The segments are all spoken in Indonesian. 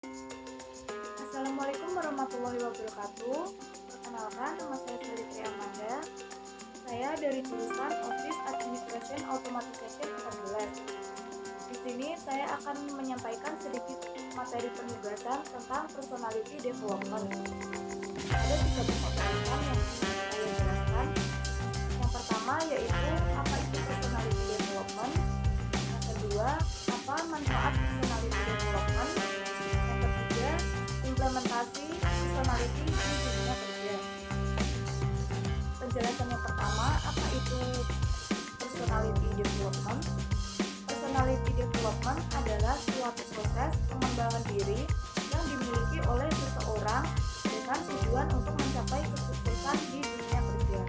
Assalamualaikum warahmatullahi wabarakatuh. Perkenalkan, nama saya Fitri Amanda. Saya dari jurusan Office Administration Automatization 14. Di sini saya akan menyampaikan sedikit materi penugasan tentang personality development. Ada 3 pembahasan yang ingin saya jelaskan. Yang pertama yaitu apa itu personality development. Yang kedua, apa manfaat personality development. Yang ketiga, implementasi personality di dunia kerja. Penjelasan yang pertama, apa itu personality development? Personality development adalah suatu proses pengembangan diri yang dimiliki oleh seseorang dengan tujuan untuk mencapai kesuksesan di dunia kerja.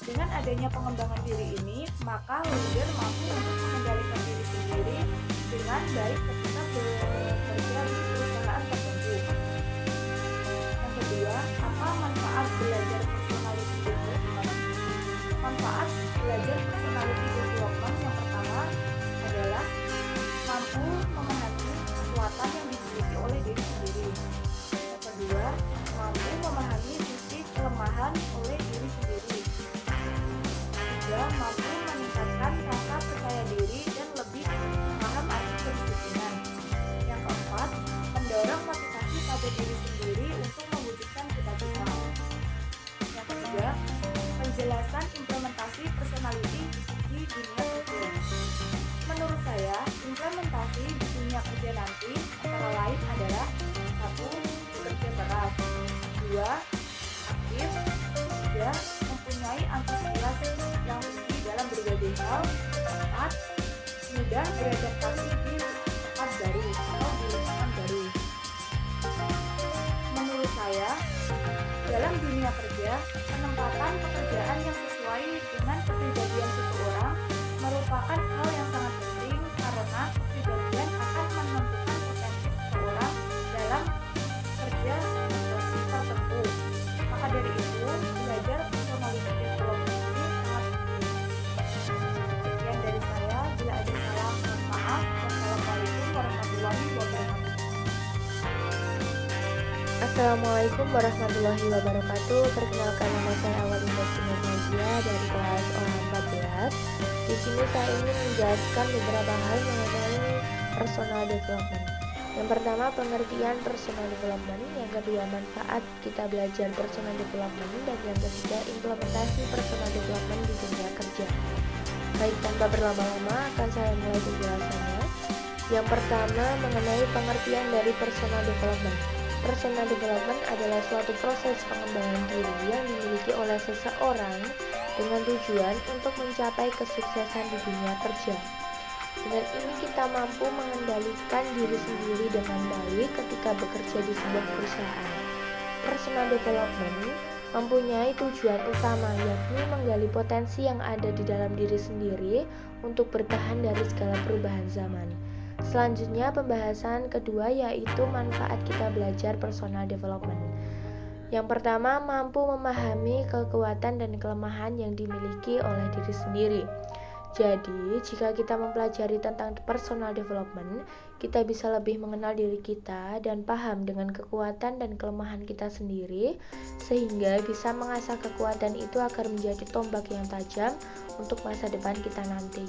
Dengan adanya pengembangan diri ini, maka leader mampu untuk mengendalikan diri sendiri dengan baik ketika bekerja di perusahaan tertentu. Yang kedua, apa manfaat belajar personality development? Manfaat belajar personality development yang pertama adalah mampu memahami kekuatan yang dimiliki oleh diri sendiri. Yang kedua, mampu memahami sisi kelemahan oleh diri sendiri. Ketiga, mampu meningkatkan rasa percaya diri dan lebih paham arti kedisiplinan. Yang keempat, mendorong motivasi pada diri sendiri untuk mewujudkan cita-cita. Yang ketiga, penjelasan implementasi personality di dunia kerja. Menurut saya, implementasi di dunia kerja nanti antara lain adalah 1. Bekerja keras, 2. Aktif, 3. Mempunyai antusias yang tinggi dalam berbagai hal, 4. Mudah beradaptasi di tempat baru atau di lingkungan baru. Menurut saya, dalam dunia kerja, penempatan pekerjaan yang sesuai dengan kepribadian seseorang merupakan hal yang sangat penting karena kepribadian akan menentukan potensi seseorang dalam kerja tertentu. Maka dari itu, belajar personality development ini sangat penting. Sekian dari saya, bila ada salah, mohon maaf. Wassalamualaikum warahmatullahi wabarakatuh. Assalamualaikum warahmatullahi wabarakatuh. Perkenalkan, nama saya Awalina Sinazia dari kelas OH 14. Di sini saya ingin menjelaskan beberapa hal mengenai personal development. Yang pertama, pengertian personal development. Yang kedua, manfaat kita belajar personal development. Dan yang ketiga, implementasi personal development di dunia kerja. Baik, tanpa berlama-lama akan saya mulai penjelasannya. Yang pertama, mengenai pengertian dari personal development. Personal development adalah suatu proses pengembangan diri yang dimiliki oleh seseorang dengan tujuan untuk mencapai kesuksesan di dunia kerja. Dengan ini kita mampu mengendalikan diri sendiri dengan baik ketika bekerja di sebuah perusahaan. Personal development mempunyai tujuan utama, yakni menggali potensi yang ada di dalam diri sendiri untuk bertahan dari segala perubahan zaman. Selanjutnya, pembahasan kedua yaitu manfaat kita belajar personal development. Yang pertama, mampu memahami kekuatan dan kelemahan yang dimiliki oleh diri sendiri. Jadi, jika kita mempelajari tentang personal development, kita bisa lebih mengenal diri kita dan paham dengan kekuatan dan kelemahan kita sendiri, sehingga bisa mengasah kekuatan itu agar menjadi tombak yang tajam untuk masa depan kita nanti.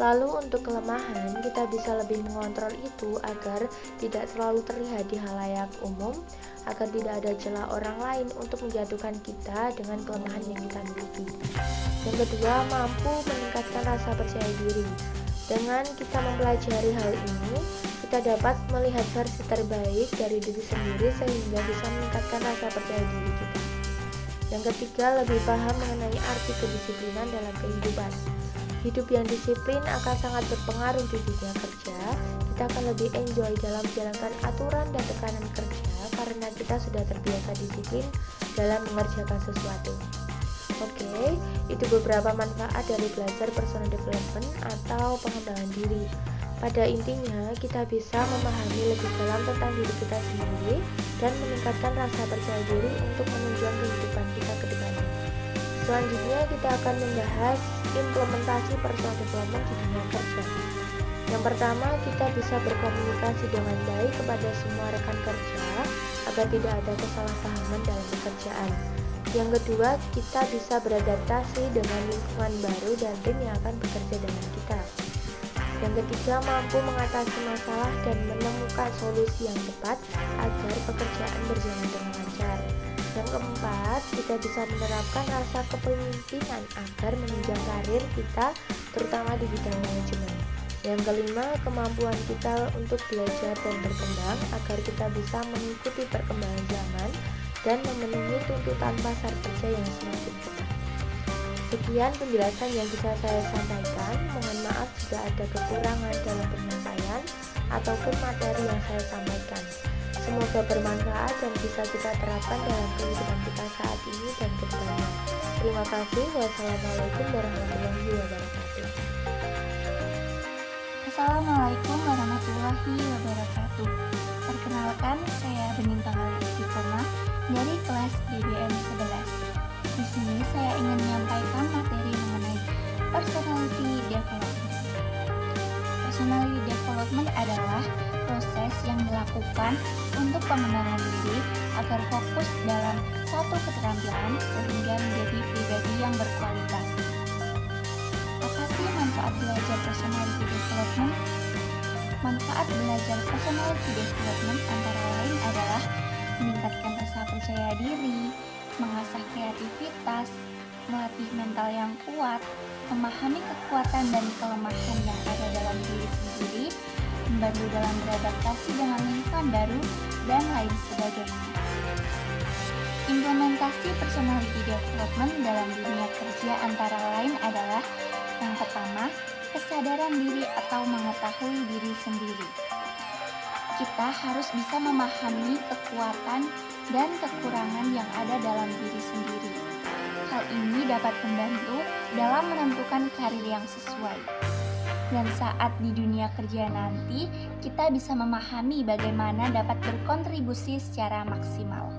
Lalu untuk kelemahan, kita bisa lebih mengontrol itu agar tidak terlalu terlihat di halayak umum, agar tidak ada celah orang lain untuk menjatuhkan kita dengan kelemahan yang kita miliki. Yang kedua, mampu meningkatkan rasa percaya diri. Dengan kita mempelajari hal ini, kita dapat melihat versi terbaik dari diri sendiri sehingga bisa meningkatkan rasa percaya diri kita. Yang ketiga, lebih paham mengenai arti kedisiplinan dalam kehidupan. Hidup yang disiplin akan sangat berpengaruh di dunia kerja. Kita akan lebih enjoy dalam menjalankan aturan dan tekanan kerja karena kita sudah terbiasa disiplin dalam mengerjakan sesuatu. Oke, itu beberapa manfaat dari belajar personal development atau pengembangan diri. Pada intinya, kita bisa memahami lebih dalam tentang diri kita sendiri dan meningkatkan rasa percaya diri untuk menunjang kehidupan kita ke depannya. Selanjutnya kita akan membahas implementasi personal development di dunia kerja. Yang pertama, kita bisa berkomunikasi dengan baik kepada semua rekan kerja agar tidak ada kesalahpahaman dalam pekerjaan. Yang kedua, kita bisa beradaptasi dengan lingkungan baru dan tim yang akan bekerja dengan kita. Yang ketiga, mampu mengatasi masalah dan menemukan solusi yang tepat agar pekerjaan berjalan dengan lancar. Yang keempat, kita bisa menerapkan rasa kepemimpinan agar menunjang karir kita, terutama di bidang manajemen. Yang kelima, kemampuan kita untuk belajar dan berkembang agar kita bisa mengikuti perkembangan zaman dan memenuhi tuntutan pasar kerja yang semakin ketat. Sekian penjelasan yang bisa saya sampaikan. Mohon maaf jika ada kekurangan dalam penyampaian ataupun materi yang saya sampaikan. Semoga bermanfaat dan bisa kita terapkan dalam kehidupan kita saat ini dan kedepannya. Terima kasih. Wassalamualaikum warahmatullahi wabarakatuh. Assalamualaikum warahmatullahi wabarakatuh. Perkenalkan, saya Bening Tanggal Istiqomah dari kelas BBM 11. Di sini saya ingin menyampaikan materi mengenai personality development. Personality development adalah proses yang dilakukan untuk pengembangan diri agar fokus dalam satu keterampilan sehingga menjadi pribadi yang berkualitas. Apa sih manfaat belajar personality development? Manfaat belajar personality development antara lain adalah meningkatkan rasa percaya diri, mengasah kreativitas, melatih mental yang kuat, memahami kekuatan dan kelemahan yang ada dalam diri sendiri, membantu dalam beradaptasi dengan lingkungan baru, dan lain sebagainya. Implementasi personality development dalam dunia kerja antara lain adalah yang pertama, kesadaran diri atau mengetahui diri sendiri. Kita harus bisa memahami kekuatan dan kekurangan yang ada dalam diri sendiri. Hal ini dapat membantu dalam menentukan karir yang sesuai. Dan saat di dunia kerja nanti, kita bisa memahami bagaimana dapat berkontribusi secara maksimal.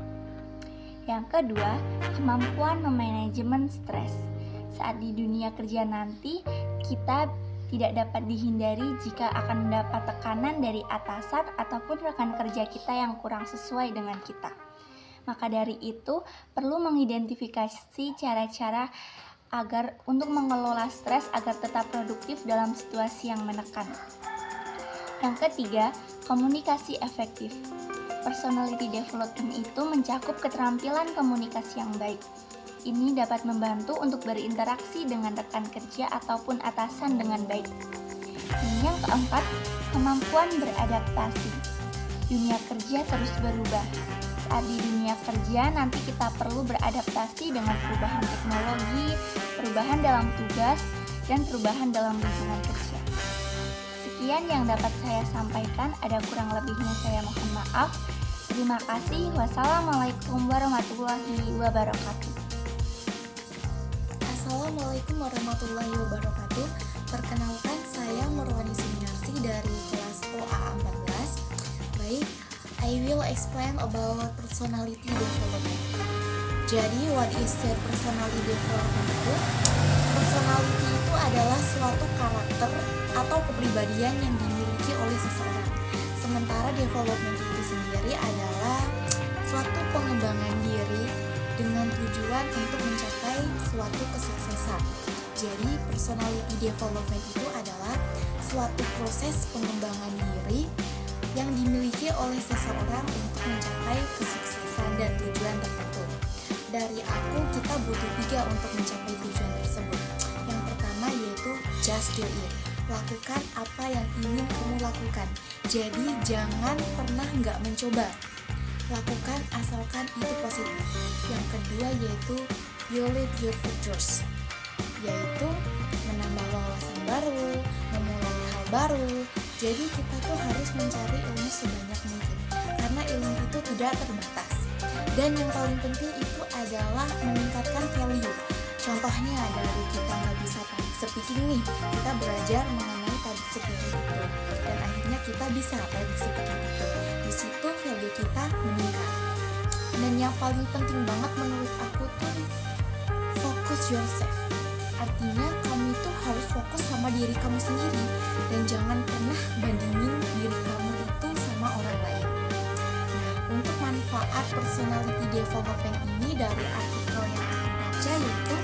Yang kedua, kemampuan memanajemen stres. Saat di dunia kerja nanti, kita tidak dapat dihindari jika akan mendapat tekanan dari atasan ataupun rekan kerja kita yang kurang sesuai dengan kita. Maka dari itu, perlu mengidentifikasi cara-cara agar untuk mengelola stres agar tetap produktif dalam situasi yang menekan. Yang ketiga, komunikasi efektif. Personality development itu mencakup keterampilan komunikasi yang baik. Ini dapat membantu untuk berinteraksi dengan rekan kerja ataupun atasan dengan baik. Dan yang keempat, kemampuan beradaptasi. Dunia kerja terus berubah. Saat di dunia kerja nanti kita perlu beradaptasi dengan perubahan teknologi, perubahan dalam tugas, dan perubahan dalam lingkungan kerja. Sekian yang dapat saya sampaikan, ada kurang lebihnya saya mohon maaf. Terima kasih. Wassalamualaikum warahmatullahi wabarakatuh. Assalamualaikum warahmatullahi wabarakatuh. Perkenalkan, saya Marwani Sumiarsi dari kelas OA 14. Baik, I will explain about personality development. Jadi, what is the personality development itu? Personality itu adalah suatu karakter atau kepribadian yang dimiliki oleh seseorang. Sementara development itu sendiri adalah suatu pengembangan diri dengan tujuan untuk mencapai suatu kesuksesan. Jadi, personality development itu adalah suatu proses pengembangan diri yang dimiliki oleh seseorang untuk mencapai kesuksesan dan tujuan tertentu. Dari aku, kita butuh 3 untuk mencapai tujuan tersebut. Yang pertama yaitu just do it. Lakukan apa yang ingin kamu lakukan. Jadi, jangan pernah nggak mencoba. Lakukan asalkan itu positif. Yang kedua yaitu violate your futures, yaitu menambah wawasan baru, memulai hal baru. Jadi kita tuh harus mencari ilmu sebanyak mungkin, karena ilmu itu tidak terbatas. Dan yang paling penting itu adalah meningkatkan value. Contohnya dari kita nggak bisa public speaking nih, kita belajar mengenai public speaking itu, dan akhirnya kita bisa public speaking itu. Di situ value kita meningkat. Dan yang paling penting banget menurut aku tuh focus yourself. Artinya kamu itu harus fokus sama diri kamu sendiri dan jangan pernah bandingin diri kamu itu sama orang lain. Nah, untuk manfaat personality development ini dari artikel yang aku baca yaitu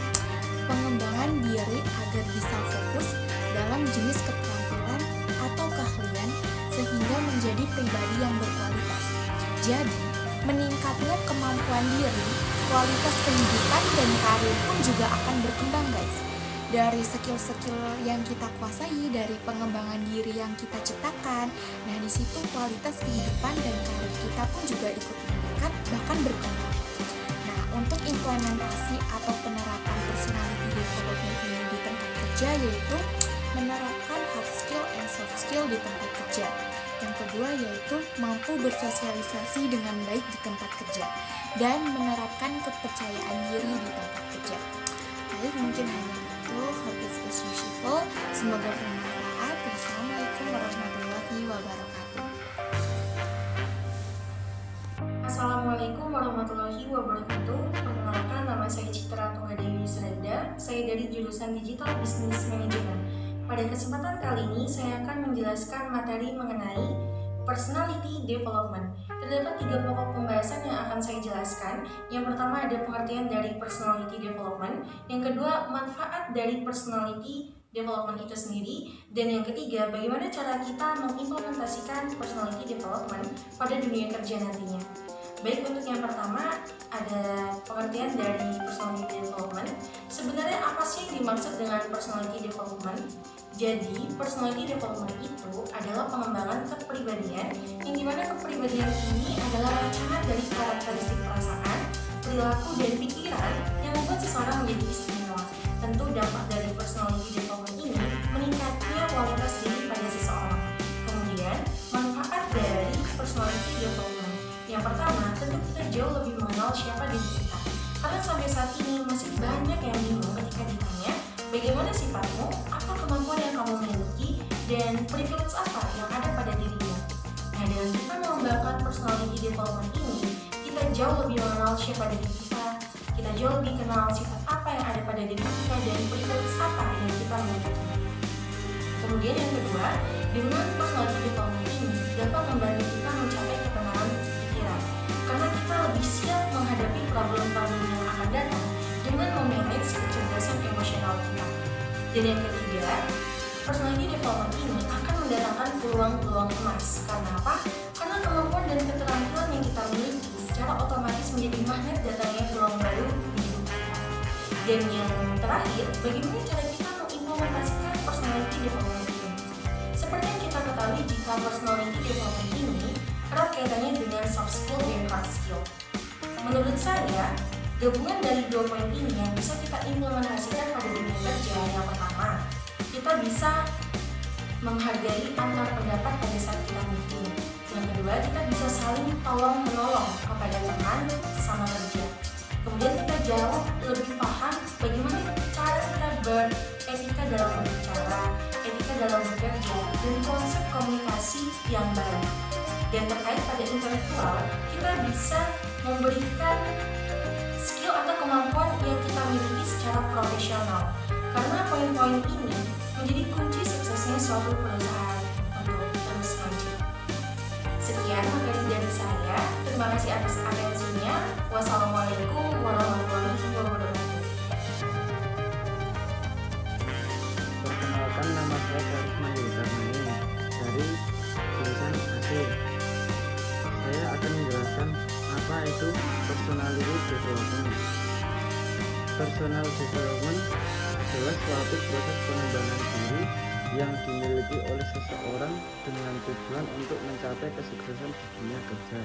pengembangan diri agar bisa fokus dalam jenis keterampilan atau keahlian sehingga menjadi pribadi yang berkualitas. Jadi, meningkatnya kemampuan diri, kualitas kehidupan dan karir pun juga akan berkembang, guys. Dari skill-skill yang kita kuasai, dari pengembangan diri yang kita ciptakan, nah di situ kualitas kehidupan dan karir kita pun juga ikut meningkat, bahkan berkembang. Nah, untuk implementasi atau penerapan personality development ini di tempat kerja yaitu menerapkan hard skill and soft skill di tempat kerja. Yang kedua yaitu mampu bersosialisasi dengan baik di tempat kerja dan menerapkan kepercayaan diri di tempat kerja. Baik, mungkin hanya itu. Hope it's useful. Semoga bermanfaat. Wassalamualaikum warahmatullahi wabarakatuh. Assalamualaikum warahmatullahi wabarakatuh. Perkenalkan, nama saya Citra Tunggadewi Yusrenda. Saya dari jurusan Digital Business Management. Pada kesempatan kali ini saya akan menjelaskan materi mengenai personality development. Terdapat 3 pokok pembahasan yang akan saya jelaskan. Yang pertama ada pengertian dari personality development, yang kedua manfaat dari personality development itu sendiri, dan yang ketiga bagaimana cara kita mengimplementasikan personality development pada dunia kerja nantinya. Baik, untuk yang pertama ada pengertian dari personality development. Sebenarnya apa sih yang dimaksud dengan personality development? Jadi, personality development itu adalah pengembangan kepribadian yang dimana kepribadian ini adalah rancangan dari karakteristik perasaan, perilaku, dan pikiran yang membuat seseorang menjadi istimewa. Tentu dampak dari personality development ini meningkatnya kualitas diri pada seseorang. Kemudian, manfaat dari personality development. Yang pertama, tentu kita jauh lebih mengenal siapa diri kita. Karena sampai saat ini masih banyak yang bingung ketika ditanya, bagaimana sifatmu, apa kemampuan yang kamu miliki, dan privilege apa yang ada pada dirimu. Nah, dengan kita mengembangkan personality development ini, kita jauh lebih mengenal siapa diri kita jauh lebih kenal sifat apa yang ada pada diri kita, dan privilege apa yang kita miliki. Kemudian yang kedua, dengan personality development ini dapat membantu kita mencapai ketenangan pikiran, karena kita lebih siap menghadapi problem-problem yang akan datang dengan memanage kecerdasan emosional kita. Dan yang ketiga, personality development ini akan mendatangkan peluang-peluang emas. Karena apa? Karena kemampuan dan keterampilan yang kita miliki secara otomatis menjadi magnet datangnya peluang baru di hidup kita. Dan yang terakhir, bagaimana cara kita mengimplementasikan personality development ini? Seperti yang kita ketahui, jika personality development ini erat kaitannya dengan soft skill dan hard skill. Menurut saya, gabungan dari 2 poin ini yang bisa kita implementasikan pada dunia kerja. Yang pertama, kita bisa menghargai antar pendapat pada saat kita meeting. Yang kedua, kita bisa saling tolong menolong kepada teman sesama kerja. Kemudian kita jauh lebih paham bagaimana cara kita beretika dalam berbicara, etika dalam bekerja, dan konsep komunikasi yang baik. Dan terkait pada intelektual, kita bisa memberikan skill atau kemampuan yang kita miliki secara profesional. Karena poin-poin ini menjadi kunci suksesnya suatu perusahaan untuk terus maju. Sekian materi dari saya. Terima kasih atas atensinya. Wassalamualaikum warahmatullahi wabarakatuh. Perkenalkan, nama saya Faris Manjurkarmani dari jurusan AC. Saya akan menjelaskan apa itu personality development. Personal development adalah suatu proses pengembangan diri yang dimiliki oleh seseorang dengan tujuan untuk mencapai kesuksesan di dunia kerja.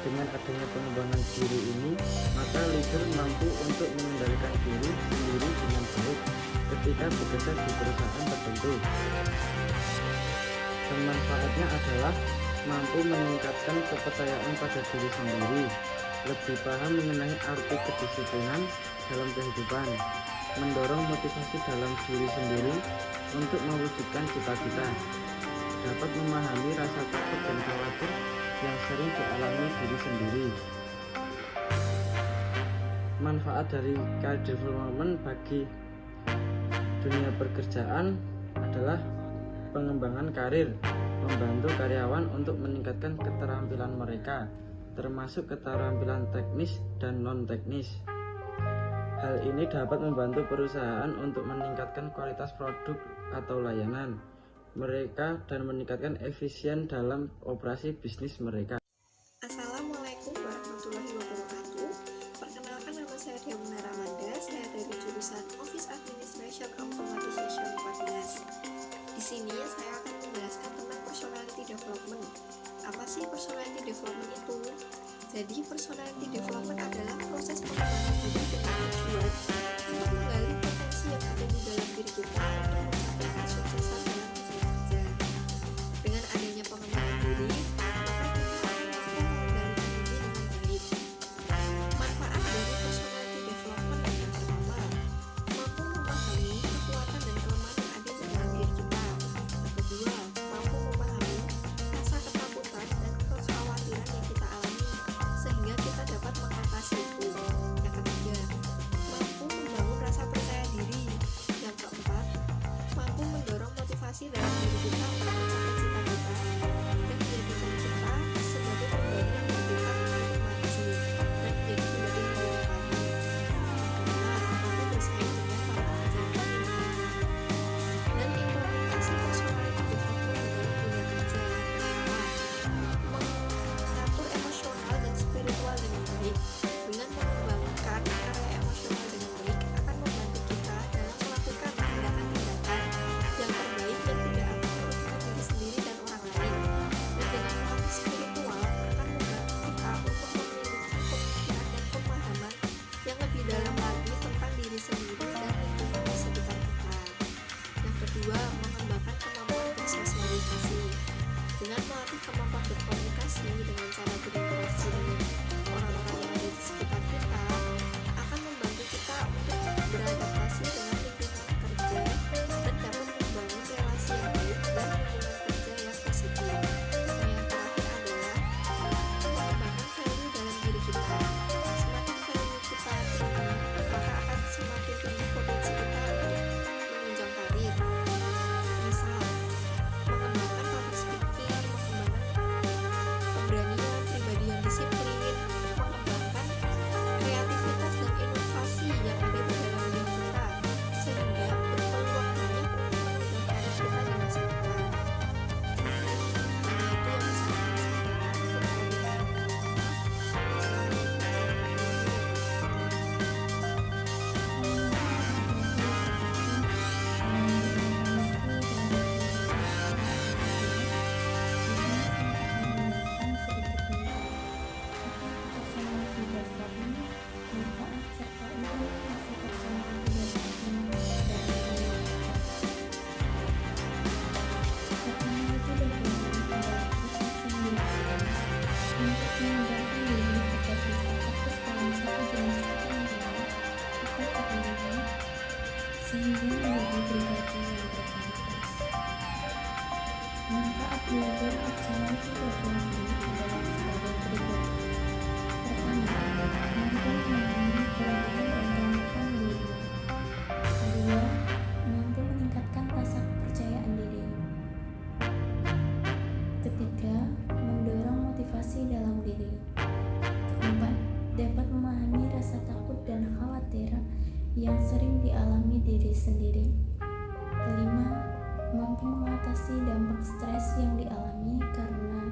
Dengan adanya pengembangan diri ini, maka leader mampu untuk mengendalikan diri sendiri dengan baik ketika bekerja di perusahaan tertentu. Dan manfaatnya adalah mampu meningkatkan kepercayaan pada diri sendiri, lebih paham mengenai arti kedisiplinan dalam kehidupan, mendorong motivasi dalam diri sendiri untuk mewujudkan cita-cita, dapat memahami rasa takut dan khawatir yang sering dialami diri sendiri. Manfaat dari career development bagi dunia pekerjaan adalah pengembangan karir, membantu karyawan untuk meningkatkan keterampilan mereka, termasuk keterampilan teknis dan non-teknis. Hal ini dapat membantu perusahaan untuk meningkatkan kualitas produk atau layanan mereka dan meningkatkan efisien dalam operasi bisnis mereka. Assalamualaikum warahmatullahi wabarakatuh. Perkenalkan, nama saya Diamuna Ramanda. Saya dari jurusan Office Administration Automatization 14. Di sini saya akan menjelaskan tentang personality development. Apa sih personality development itu? Jadi personality development adalah proses pengembangan diri dengan tujuan untuk menggali potensi yang ada di dalam diri kita untuk mencapai kesuksesan dalam dunia kerja. Dengan adanya pengembangan diri, maka kita akan mampu mengendalikan diri dengan baik. Manfaat dari personality development yang pertama, mampu memahami kekuatan dan kelemahan yang ada di dalam diri kita. Yang kedua, mampu memahami rasa ketakutan dan kekhawatiran yang kita alami sehingga kita dapat mengatasi itu. Yang ketiga, mampu membangun rasa percaya diri. Yang keempat, mampu mendorong motivasi dalam diri kita untuk mencapai cita-cita dan menjadikan kita sebagai pribadi yang berdekat untuk maju dan menjadi pribadi yang bermanfaat. Yang kelima, mampu bersaing dengan para pekerjaan lainnya. Dan implementasi personality development di dalam dunia kerja. Pertama, mengatur emosional dan spiritual dengan baik. Dengan mengembangkan area emosional dengan baik akan membantu kita dalam melakukan tindakan-tindakan yang terbaik yang tidak akan merugikan diri sendiri dan orang lain. Dan dengan melatih spiritual akan membantu kita untuk memiliki pemikiran dan pemahaman yang lebih dalam lagi tentang diri sendiri dan lingkungan di sekitar kita. Yang kedua, mengembangkan kemampuan bersosialisasi. Dengan melatih kemampuan berkomunikasi dengan cara berinteraksi dengan orang-orang yang ada di sekitar kita, akan membantu kita untuk beradaptasi dengan lingkungan kerja dan dapat membangun relasi yang baik dan lingkungan kerja yang positif. Dan yang terakhir adalah mengembangkan value dalam diri kita. Semakin value kita tinggi, maka akan semakin tinggi potensi kita untuk menunjang karir. Misal, mengembangkan public speaking, mengembangkan pemberanian, pribadi yang disiplin, mengembangkan kreativitas dan inovasi yang ada di dalam diri kita, sehingga berpeluang banyak untuk menunjang karir kita di masa depan. Hanya itu yang bisa saya sampaikan. Kurang lebih mohon maaf. Wassalamualaikum warahmatullahi wabarakatuh. Sehingga menjadi pribadi yang berkualitas. Manfaat belajar personality development adalah sebagai berikut. Pertama, mampu memahami kelebihan dan kelemahan diri. Kedua, mampu meningkatkan rasa kepercayaan diri. Ketiga, mendorong motivasi dalam diri. Keempat, dapat memahami rasa takut dan khawatir yang sering dialami diri sendiri. Kelima, mampu mengatasi dampak stres yang dialami karena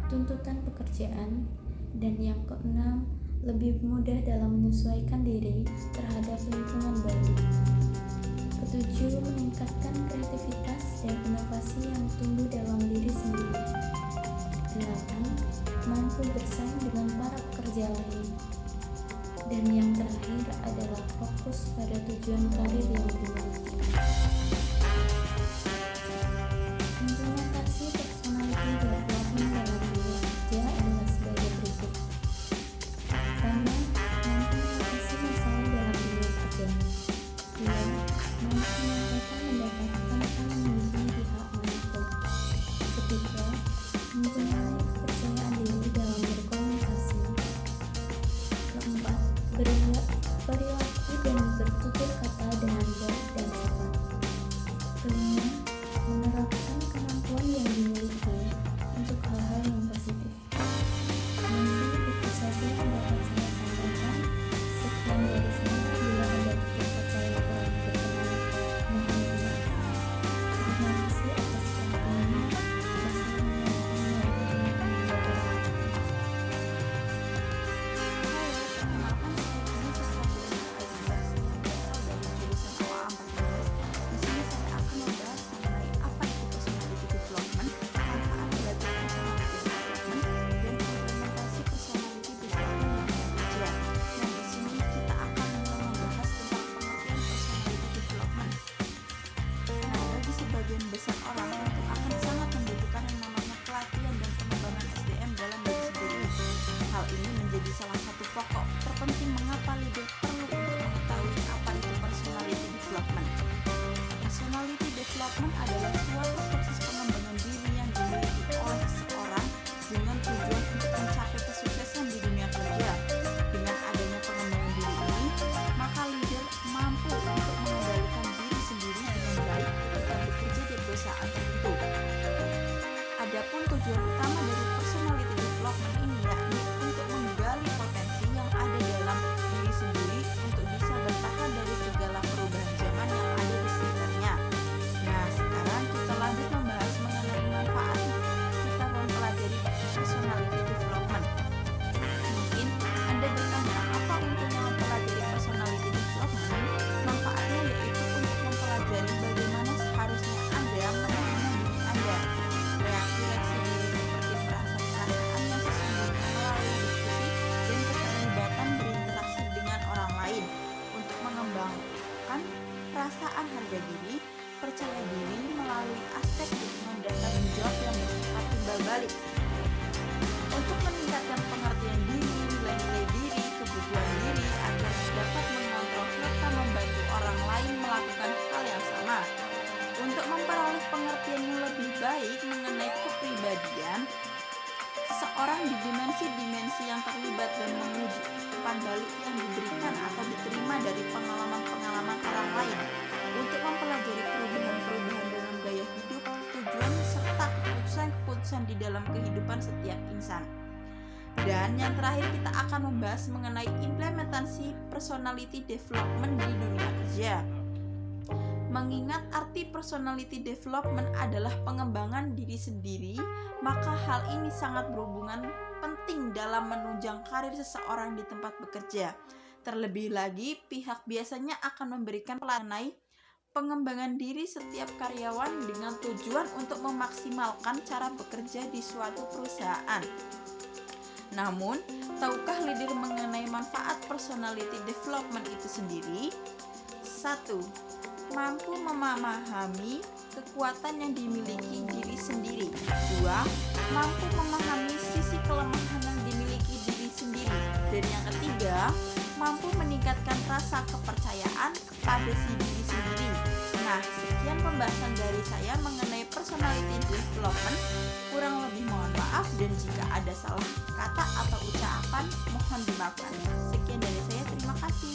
tuntutan pekerjaan. Dan yang keenam, lebih mudah dalam menyesuaikan diri terhadap lingkungan baru. Ketujuh, meningkatkan kreativitas dan inovasi yang tumbuh dalam diri sendiri. Delapan, mampu bersaing dengan para pekerja lain. Dan yang terakhir adalah fokus pada tujuan karir yang dimiliki. Implementasi personality development dalam dunia kerja adalah sebagai berikut. Pertama, mampu mengatasi masalah dalam dunia kerja. Dua, mampu mendapatkan pemimpin pihak manapun. Ketiga, mempunyai kepercayaan diri dalam berkomunikasi. Keempat, perilaku dan bertutur kata dengan baik dan sopan. menjadi salah satu pokok terpenting mengapa leader perlu untuk mengetahui apa itu personality development. Personality development adalah suatu proses pengembangan diri yang dimiliki oleh seseorang dengan tujuan untuk mencapai kesuksesan di dunia kerja. Dengan adanya pengembangan diri ini, maka leader mampu untuk mengendalikan diri sendiri dengan baik ketika bekerja di perusahaan tertentu. Adapun tujuan utama dari personality development ini yakni untuk menggali potensi yang ada dalam diri sendiri untuk bisa bertahan dari segala perubahan zaman yang ada di sekitarnya. Nah, sekarang kita lanjut membahas mengenai manfaat kita mempelajari personality development. Mungkin Anda bertanya, apa untungnya mempelajari personality development? Manfaatnya yaitu untuk mempelajari bagaimana seharusnya Anda menerima diri Anda. Reaksi-reaksi diri seperti perasaan-perasaan yang sesungguhnya melalui diskusi dan keterlibatan berinteraksi dengan orang lain untuk mengembangkan perasaan harga diri, percaya diri melalui aspek dukungan dan tanggung jawab yang bersifat timbal balik. Untuk meningkatkan pengertian diri, nilai-nilai diri, kebutuhan diri agar dapat mengontrol serta membantu orang lain melakukan hal yang sama. Untuk memperoleh pengertian yang lebih baik mengenai kepribadian seseorang di dimensi-dimensi yang terlibat dan menguji umpan balik yang diberikan atau diterima dari pengalaman-pengalaman orang lain. Untuk mempelajari perubahan-perubahan dalam gaya hidup, tujuan serta keputusan-keputusan di dalam kehidupan setiap insan. Dan yang terakhir kita akan membahas mengenai implementasi personality development di dunia kerja. Mengingat arti personality development adalah pengembangan diri sendiri, maka hal ini sangat berhubungan penting dalam menunjang karir seseorang di tempat bekerja. Terlebih lagi, pihak biasanya akan memberikan pelayanan pengembangan diri setiap karyawan dengan tujuan untuk memaksimalkan cara bekerja di suatu perusahaan. Namun, tahukah leader mengenai manfaat personality development itu sendiri? 1. Mampu memahami kekuatan yang dimiliki diri sendiri. 2. Mampu memahami sisi kelemahan yang dimiliki diri sendiri. Dan yang ketiga, mampu meningkatkan rasa kepercayaan kepada si diri sendiri. Nah, sekian pembahasan dari saya mengenai personality development. Kurang lebih mohon maaf, dan jika ada salah kata atau ucapan mohon dimaafkan. Sekian dari saya, terima kasih.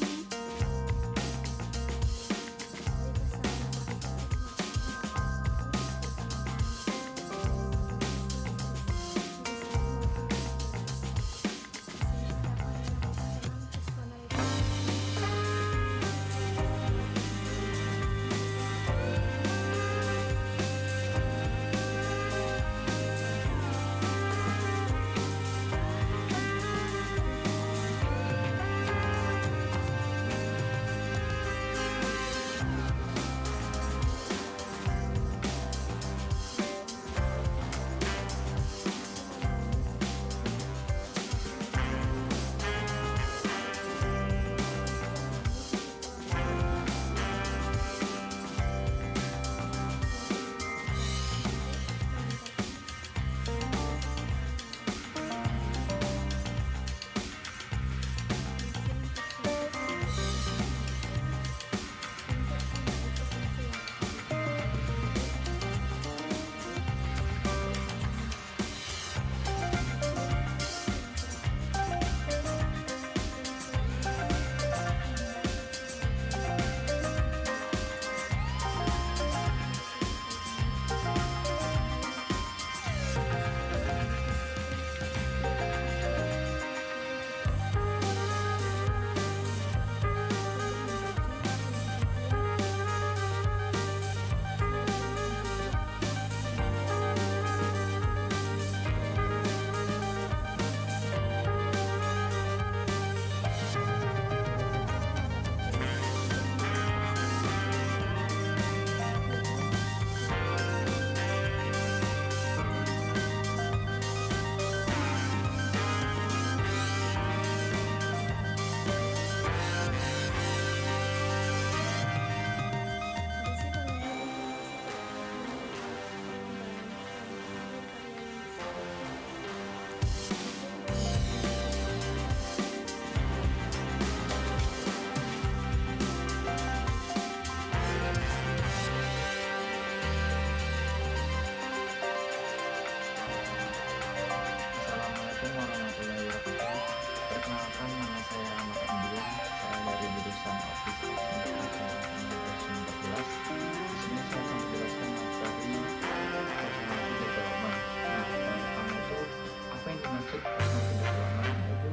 maksud personality development yaitu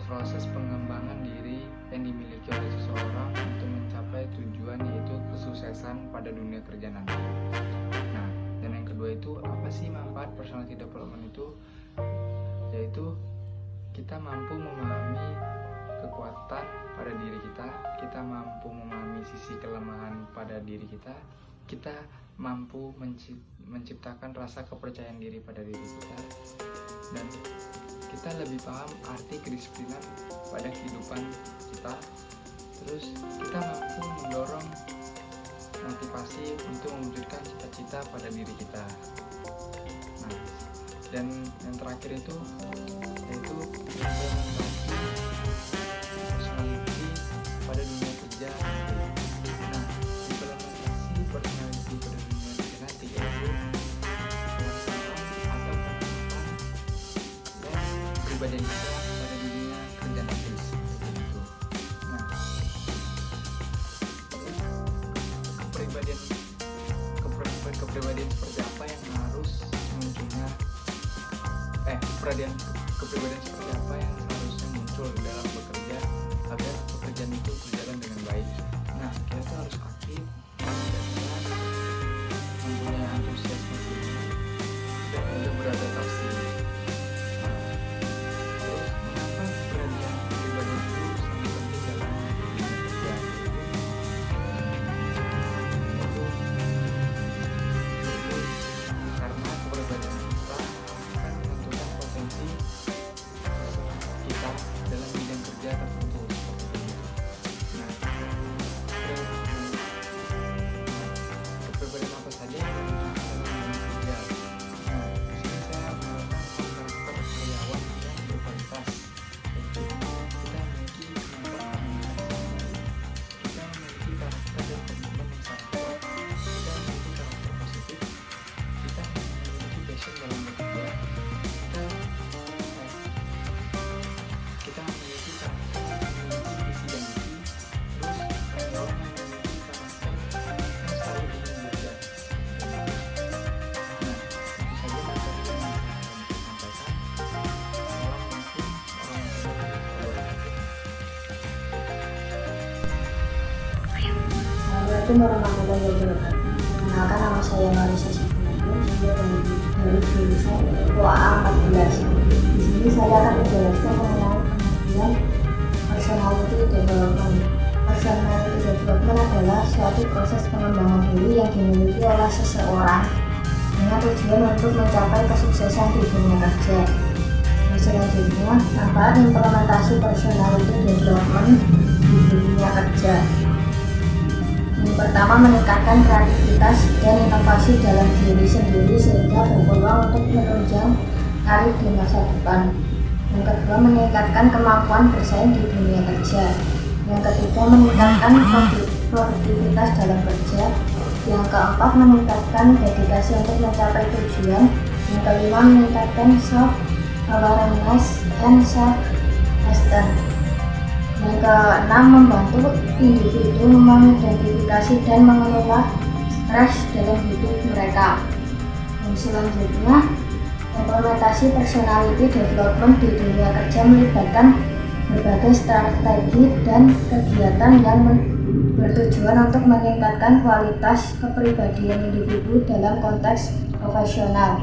proses pengembangan diri yang dimiliki oleh seseorang untuk mencapai tujuan yaitu kesuksesan pada dunia kerja nanti. Nah, dan yang kedua itu apa sih manfaat personality development itu? Yaitu kita mampu memahami kekuatan pada diri kita mampu memahami sisi kelemahan pada diri kita mampu menciptakan rasa kepercayaan diri pada diri kita, dan kita lebih paham arti kedisiplinan pada kehidupan kita. Terus kita mampu mendorong motivasi untuk mewujudkan cita-cita pada diri kita. Nah, dan yang terakhir itu yaitu implementasi personality pada dunia kerja nanti. Nah, implementasi personality pada dunia kerja nanti yaitu pelaksanaan atau penerapan dan kepribadian kita pada dunia kerja nanti seperti itu. Nah, kepribadian seperti apa yang harus munculnya kepribadian seperti apa yang seharusnya muncul dalam bekerja agar pekerjaan itu berjalan dengan baik. Nah, kita tuh harus aktif, cerdas, mempunyai antusiasme tinggi, dan mudah beradaptasi. Terus, mengapa kepribadian itu sangat penting dalam dunia kerja? Karena kepribadian kita akan menentukan potensi kita dalam bidang kerja tertentu seperti itu. Nah, kepribadian apa saja yang dalam bidang kerja? Nah, di sini saya menggunakan karakter karyawan yang berkualitas. Yaitu kita memiliki kemampuan komunikasi, kita memiliki karakter dan komitmen yang sangat kuat, kita memiliki karakter positif, kita memiliki passion dalam bekerja, kita memiliki karakter yang memiliki visi dan misi, terus karyawan yang memiliki karakter yang selalu ingin belajar. Nah, itu saja materi yang bisa saya sampaikan. Assalamualaikum warahmatullahi wabarakatuh. Assalamualaikum warahmatullahi wabarakatuh. Perkenalkan, nama saya Marisa Syafiqah, saya dari jurusan OAA 14. Di sini saya akan menjelaskan mengenai pengertian personality development. Personality development adalah suatu proses pengembangan diri yang dimiliki oleh seseorang dengan tujuan untuk mencapai kesuksesan di dunia kerja. Dan selanjutnya, manfaat implementasi personality development di dunia kerja. Yang pertama, meningkatkan kreativitas dan inovasi dalam diri sendiri sehingga berpeluang untuk menunjang karir di masa depan. Yang kedua, meningkatkan kemampuan bersaing di dunia kerja. Yang ketiga, meningkatkan produktivitas dalam kerja. Yang keempat, meningkatkan dedikasi untuk mencapai tujuan. Yang kelima, meningkatkan self-awareness and self-esteem. Yang keenam, membantu individu mengidentifikasi dan mengelola stres dalam hidup mereka. Yang selanjutnya, implementasi personality development di dunia kerja melibatkan berbagai strategi dan kegiatan yang bertujuan untuk meningkatkan kualitas kepribadian individu dalam konteks profesional.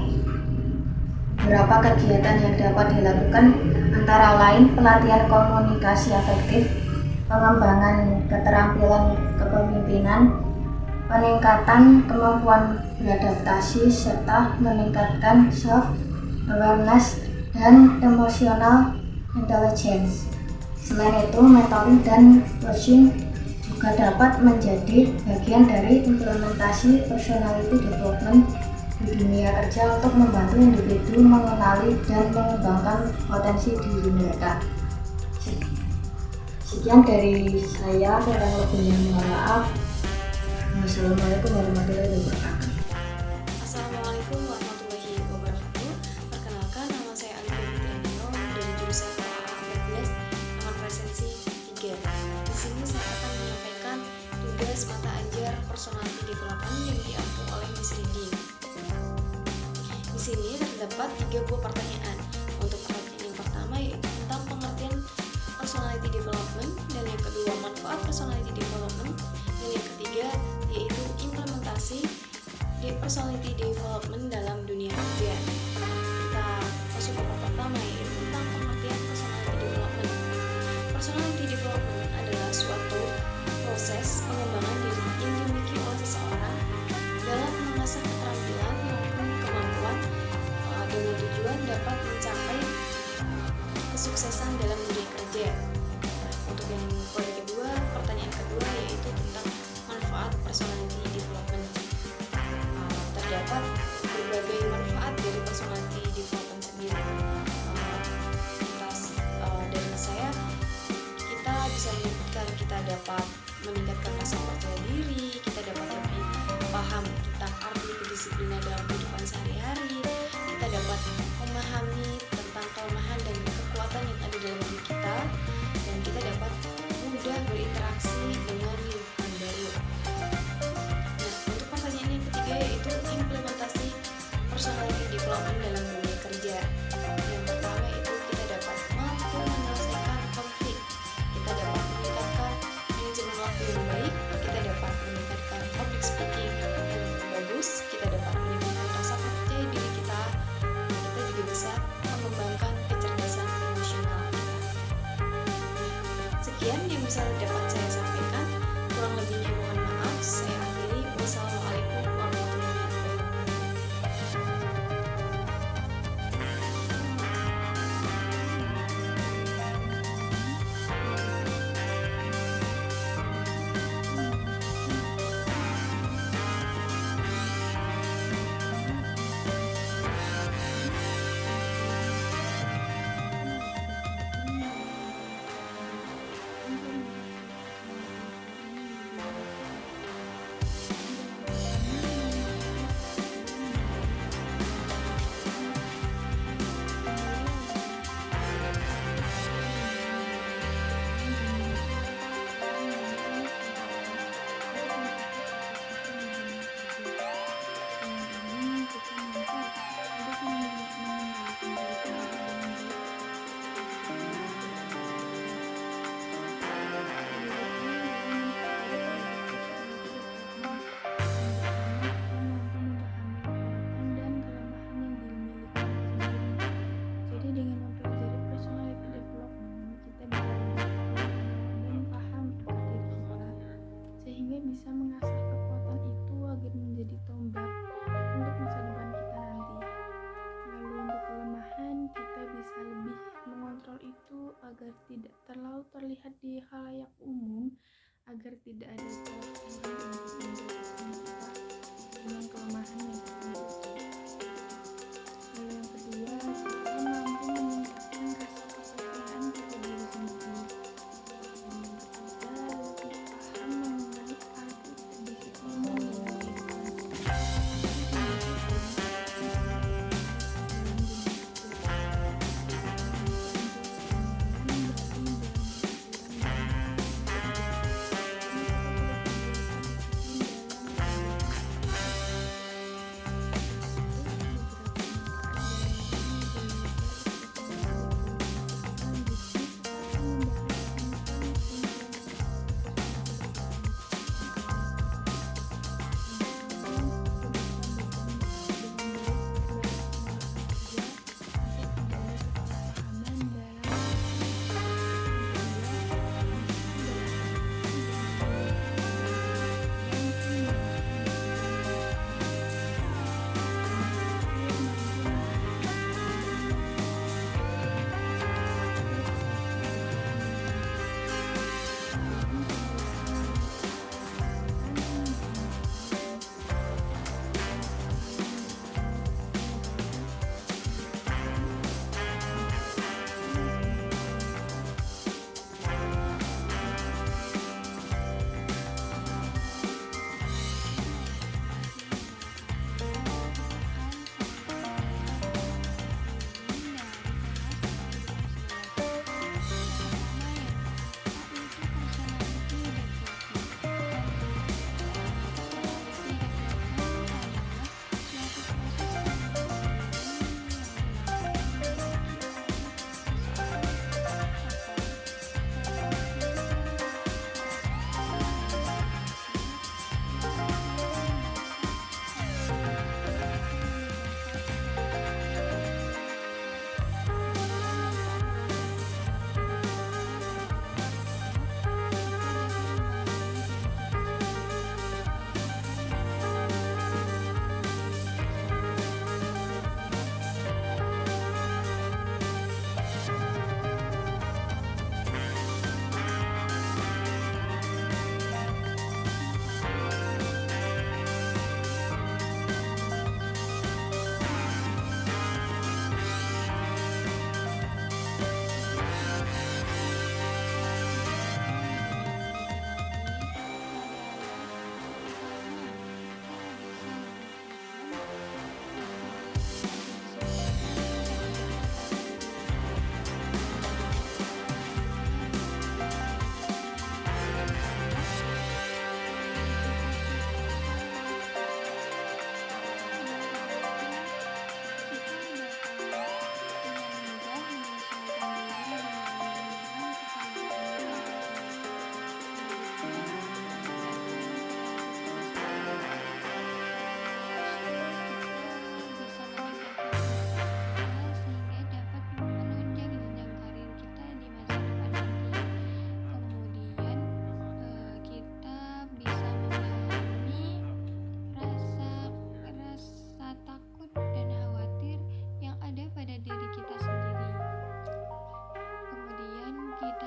Beberapa kegiatan yang dapat dilakukan antara lain pelatihan komunikasi afektif, pengembangan keterampilan kepemimpinan, peningkatan kemampuan beradaptasi, serta meningkatkan self-awareness dan emotional intelligence. Selain itu, mentoring dan coaching juga dapat menjadi bagian dari implementasi personality development di dunia kerja untuk membantu individu mengenali dan mengembangkan potensi diri mereka. Sekian dari saya, kurang lebihnya mohon maaf. Wassalamualaikum warahmatullahi wabarakatuh. Assalamualaikum warahmatullahi wabarakatuh. Perkenalkan, nama saya Alifah Fitrianino dari jurusan OAA 14 nomor presensi 3. Di sini saya akan menyampaikan tugas mata ajar personality development yang diampu oleh Miss Rindi. Di sini terdapat 3 buah pertanyaan. Untuk implementasi di personality development dalam dunia kerja. Kita masuk ke part pertama, yaitu tentang pengertian personality development. Personality development adalah suatu proses pengembangan diri yang dimiliki oleh seseorang dalam mengasah keterampilan maupun kemampuan dengan tujuan dapat mencapai kesuksesan dalam dunia kerja. Untuk yang poin kedua, pertanyaan kedua yaitu tentang manfaat personality development. Terdapat berbagai manfaat dari personality development sendiri. Dari saya, kita bisa menyebutkan kita dapat meningkatkan rasa percaya diri, kita dapat lebih paham tentang arti kedisiplinan dalam kehidupan sehari-hari, kita dapat memahami tentang kelemahan dan kekuatan yang ada dalam diri kita, dan kita dapat mudah berinteraksi dengan lingkungan baru. Nah, untuk pertanyaan yang ketiga yaitu implementasi personality development dalam dunia kerja. Yang pertama itu kita dapat mampu menyelesaikan konflik, kita dapat meningkatkan manajemen waktu yang baik, kita dapat meningkatkan public speaking yang bagus, kita dapat meningkatkan rasa percaya diri kita, dan kita juga bisa mengembangkan kecerdasan emosional kita. Sekian yang bisa dapat saya sampaikan, kurang lebihnya mohon maaf. Saya akhiri. Wassalamualaikum warahmatullahi wabarakatuh.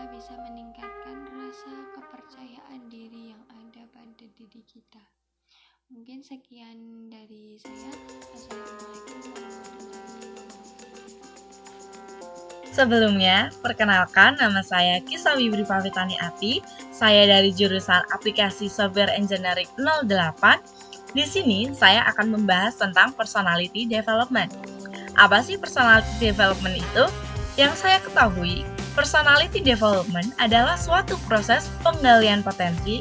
bisa meningkatkan rasa kepercayaan diri yang ada pada diri kita. Mungkin sekian dari saya. Assalamualaikum warahmatullahi wabarakatuh. Sebelumnya, perkenalkan nama saya Kisawi Bripavitani Ati. Saya dari jurusan Aplikasi Software Engineering 08. Di sini saya akan membahas tentang personality development. Apa sih personality development itu? Yang saya ketahui, personality development adalah suatu proses penggalian potensi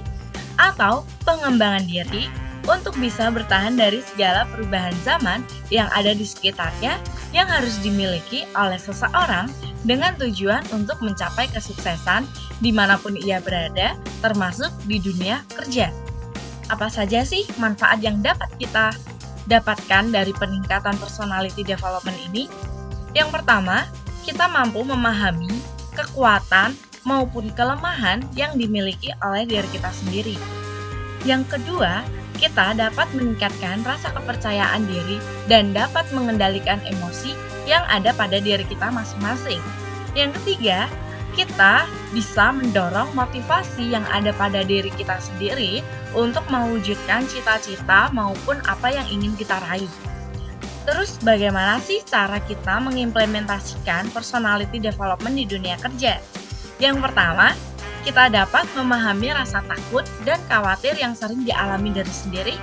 atau pengembangan diri untuk bisa bertahan dari segala perubahan zaman yang ada di sekitarnya yang harus dimiliki oleh seseorang dengan tujuan untuk mencapai kesuksesan dimanapun ia berada, termasuk di dunia kerja. Apa saja sih manfaat yang dapat kita dapatkan dari peningkatan personality development ini? Yang pertama, kita mampu memahami kekuatan maupun kelemahan yang dimiliki oleh diri kita sendiri. Yang kedua, kita dapat meningkatkan rasa kepercayaan diri dan dapat mengendalikan emosi yang ada pada diri kita masing-masing. Yang ketiga, kita bisa mendorong motivasi yang ada pada diri kita sendiri untuk mewujudkan cita-cita maupun apa yang ingin kita raih. Terus bagaimana sih cara kita mengimplementasikan personality development di dunia kerja? Yang pertama, kita dapat memahami rasa takut dan khawatir yang sering dialami diri sendiri.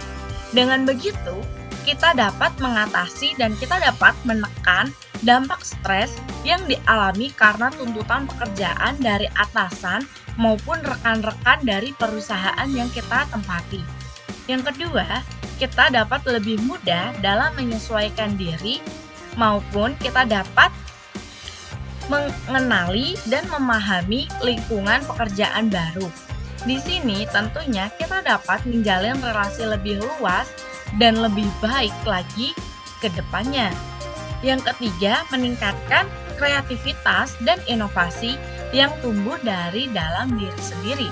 Dengan begitu, kita dapat mengatasi dan kita dapat menekan dampak stres yang dialami karena tuntutan pekerjaan dari atasan maupun rekan-rekan dari perusahaan yang kita tempati. Yang kedua, kita dapat lebih mudah dalam menyesuaikan diri maupun kita dapat mengenali dan memahami lingkungan pekerjaan baru. Di sini tentunya kita dapat menjalin relasi lebih luas dan lebih baik lagi ke depannya. Yang ketiga, meningkatkan kreativitas dan inovasi yang tumbuh dari dalam diri sendiri,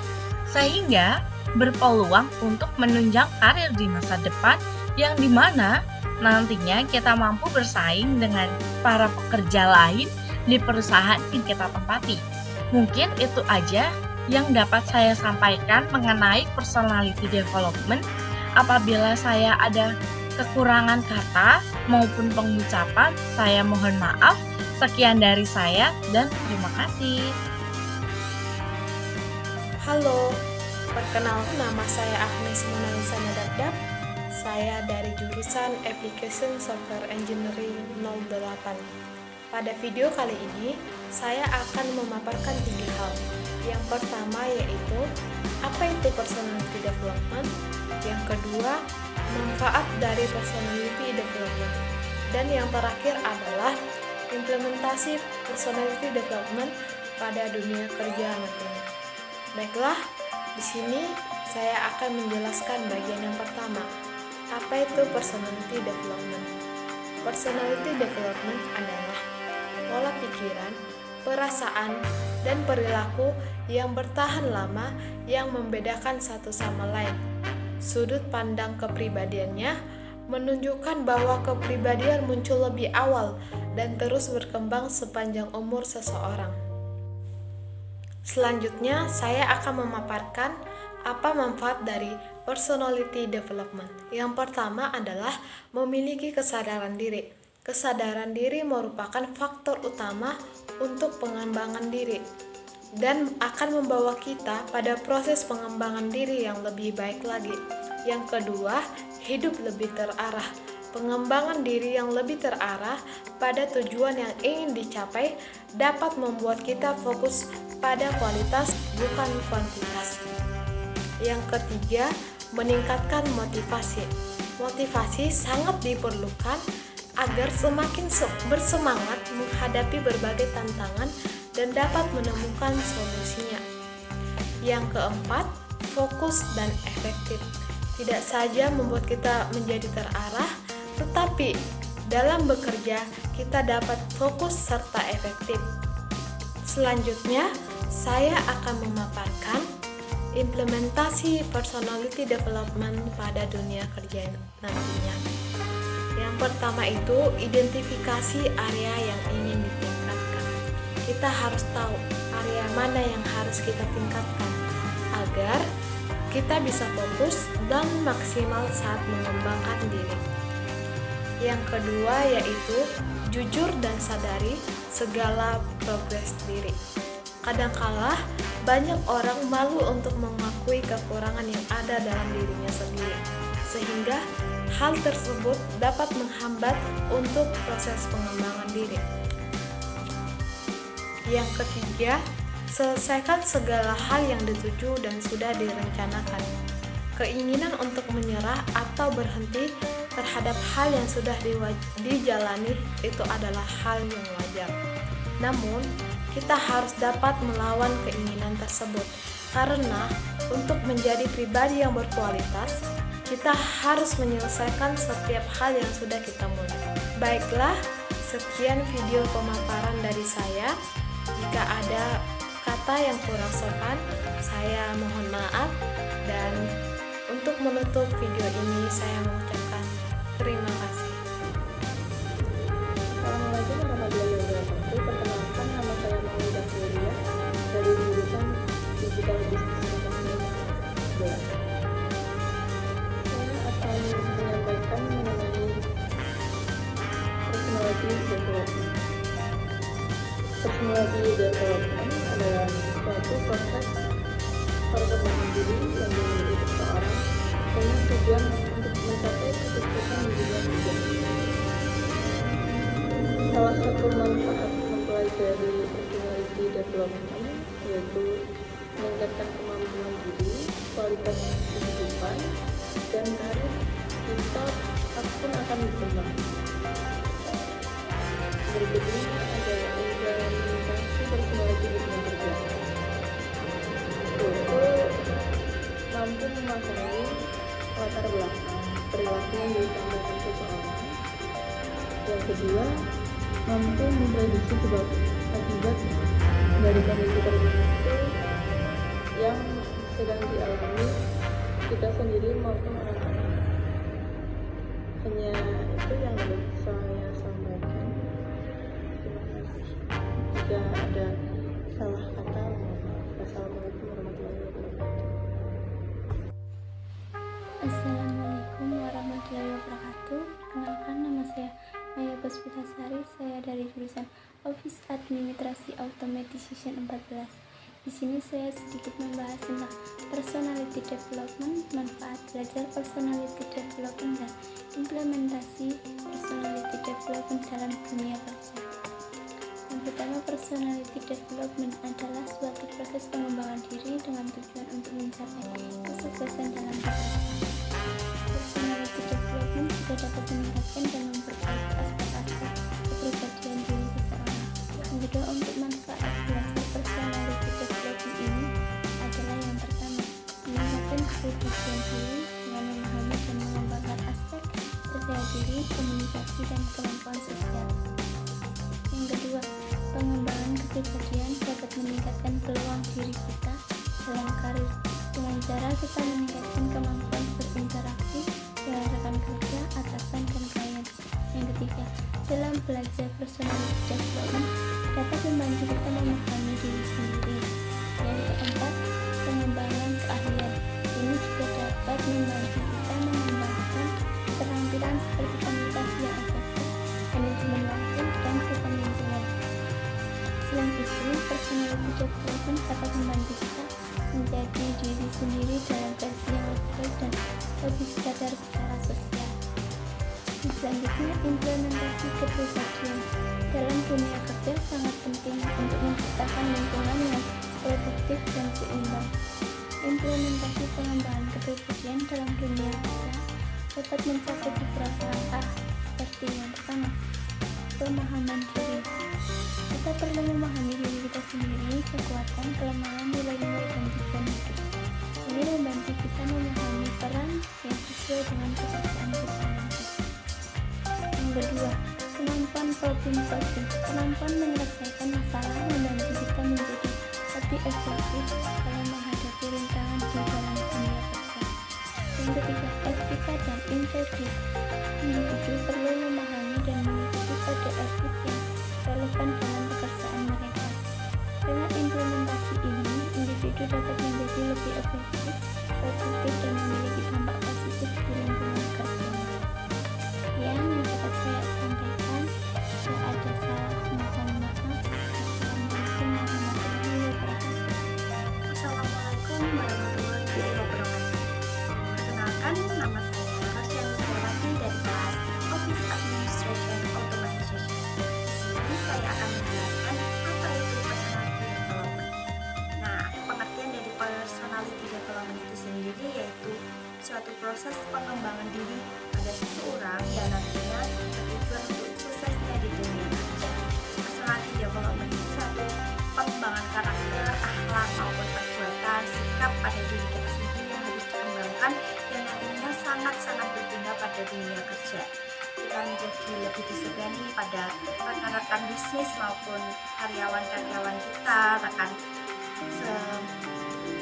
sehingga berpeluang untuk menunjang karir di masa depan yang dimana nantinya kita mampu bersaing dengan para pekerja lain di perusahaan yang kita tempati. Mungkin itu aja yang dapat saya sampaikan mengenai personality development. Apabila saya ada kekurangan kata maupun pengucapan, saya mohon maaf. Sekian dari saya dan terima kasih. Halo, perkenalkan nama saya Agnes Monalisa Nadabdab. Saya dari jurusan Application Software Engineering 08. Pada video kali ini, saya akan memaparkan 3 hal. Yang pertama yaitu, apa itu personality development? Yang kedua, manfaat dari personality development. Dan yang terakhir adalah implementasi personality development pada dunia kerja nantinya. Baiklah, di sini saya akan menjelaskan bagian yang pertama. Apa itu personality development? Personality development adalah pola pikiran, perasaan, dan perilaku yang bertahan lama yang membedakan satu sama lain. Sudut pandang kepribadiannya menunjukkan bahwa kepribadian muncul lebih awal dan terus berkembang sepanjang umur seseorang. Selanjutnya, saya akan memaparkan apa manfaat dari personality development. Yang pertama adalah memiliki kesadaran diri. Kesadaran diri merupakan faktor utama untuk pengembangan diri dan akan membawa kita pada proses pengembangan diri yang lebih baik lagi. Yang kedua, hidup lebih terarah. Pengembangan diri yang lebih terarah pada tujuan yang ingin dicapai dapat membuat kita fokus pada kualitas bukan kuantitas. Yang ketiga, meningkatkan motivasi. Motivasi sangat diperlukan agar semakin bersemangat menghadapi berbagai tantangan dan dapat menemukan solusinya. Yang keempat, fokus dan efektif. Tidak saja membuat kita menjadi terarah, tetapi dalam bekerja kita dapat fokus serta efektif. Selanjutnya, saya akan memaparkan implementasi personality development pada dunia kerja nantinya. Yang pertama itu identifikasi area yang ingin ditingkatkan. Kita harus tahu area mana yang harus kita tingkatkan agar kita bisa fokus dan maksimal saat mengembangkan diri. Yang kedua yaitu jujur dan sadari segala progres diri. Kadangkala banyak orang malu untuk mengakui kekurangan yang ada dalam dirinya sendiri, sehingga hal tersebut dapat menghambat untuk proses pengembangan diri. Yang ketiga, selesaikan segala hal yang dituju dan sudah direncanakan. Keinginan untuk menyerah atau berhenti terhadap hal yang sudah dijalani itu adalah hal yang wajar. Namun, kita harus dapat melawan keinginan tersebut, karena untuk menjadi pribadi yang berkualitas, kita harus menyelesaikan setiap hal yang sudah kita mulai. Baiklah, sekian video pemaparan dari saya. Jika ada kata yang kurang sopan, saya mohon maaf. Dan untuk menutup video ini, saya mengucapkan terima kasih. Assalamualaikum warahmatullahi wabarakatuh. Perkenalkan, nama saya Maulidah Gloria dari jurusan Digital Business Management 11. Saya akan menyampaikan mengenai personality development. Personality development adalah suatu proses perkembangan diri yang dimiliki seseorang dengan tujuan untuk mencapai kesuksesan di dunia kerja. Salah satu manfaat mempelajari personality development yaitu meningkatkan kemampuan diri, kualitas kehidupan, dan karir kita pun akan berkembang. Berikutnya ada implementasi personality di dunia kerja, yaitu mampu memahami latar belakang perilaku yang ditampilkan seseorang. Yang kedua, mampu memprediksi sebab akibat dari kondisi tertentu yang sedang dialami kita sendiri maupun orang lain. Hanya itu yang dapat saya sampaikan. Terima kasih. Jika ada salah kata, mohon maaf. Wassalamualaikum warahmatullahi wabarakatuh. Assalamualaikum warahmatullahi wabarakatuh. Perkenalkan, nama saya Maya Puspitasari. Saya dari jurusan Office Administrasi Automatization 14. Di sini saya sedikit membahas tentang personality development, manfaat belajar personality development, dan implementasi personality development dalam dunia kerja. Yang pertama, personality development adalah suatu proses pengembangan diri dengan tujuan untuk mencapai kesuksesan dalam pekerjaan. Personality development juga dapat meningkatkan dan memperbaiki aspek-aspek kepribadian diri seseorang. Yang kedua, untuk manfaat belajar personality development ini adalah yang pertama, meningkatkan kepribadian diri dengan memahami dan mengembangkan aspek percaya diri, komunikasi, dan kemampuan sosial. Yang kedua, pengembangan kepribadian dapat meningkatkan peluang diri kita dalam karir dengan cara kita meningkatkan kemampuan berinteraksi dengan rekan kerja, atasan, dan klien. Yang ketiga, dalam belajar personality development dapat membantu kita memahami diri sendiri. Yang keempat, pengembangan keahlian. Ini juga dapat membantu kita mengembangkan keterampilan seperti komunikasi yang efektif, manajemen waktu, dan kepemimpinan. Selain itu, personality development dapat membantu kita menjadi diri sendiri dalam versi yang lebih baik dan lebih sadar secara sosial. Selanjutnya, implementasi kepribadian dalam dunia kerja sangat penting untuk menciptakan lingkungan yang produktif dan seimbang. Implementasi pengembangan kepribadian dalam dunia kerja dapat mencakup beberapa langkah, seperti yang pertama, pemahaman diri. Kita perlu memahami diri kita sendiri, kekuatan, kelemahan, nilai-nilai, dan tujuan hidup. Ini membantu kita memahami peran yang sesuai dengan pekerjaan kita nanti. Yang kedua, kemampuan problem solving. Kemampuan menyelesaikan masalah membantu kita menjadi lebih efektif dalam menghadapi rintangan di dalam dunia kerja. Yang ketiga, etika dan integritas. Individu perlu memahami dan mengikuti kode etik yang relevan dalam pekerjaan mereka. Dengan implementasi itu dapat menjadi lebih efektif, produktif, dan memiliki dampak positif di lingkungan kerja. Sekian yang dapat saya sampaikan. Jika ada salah, mohon maaf. Assalamualaikum warahmatullahi wabarakatuh. Assalamualaikum warahmatullahi wabarakatuh. Perkenalkan, nama saya Rosyan Sirwati dari kelas Office Administration Automation. Di sini saya akan menjelaskan apa itu personality development. Nah, pengertian dari personality development itu sendiri yaitu suatu proses pengembangan diri pada seseorang yang nantinya bertujuan untuk suksesnya di dunia kerja. Personality development itu satu pengembangan karakter, akhlak maupun perbuatan, sikap pada diri kita sendiri yang harus dikembangkan yang nantinya sangat-sangat berguna pada dunia kerja. Kita menjadi lebih disegani pada rekan-rekan bisnis maupun karyawan-karyawan kita, rekan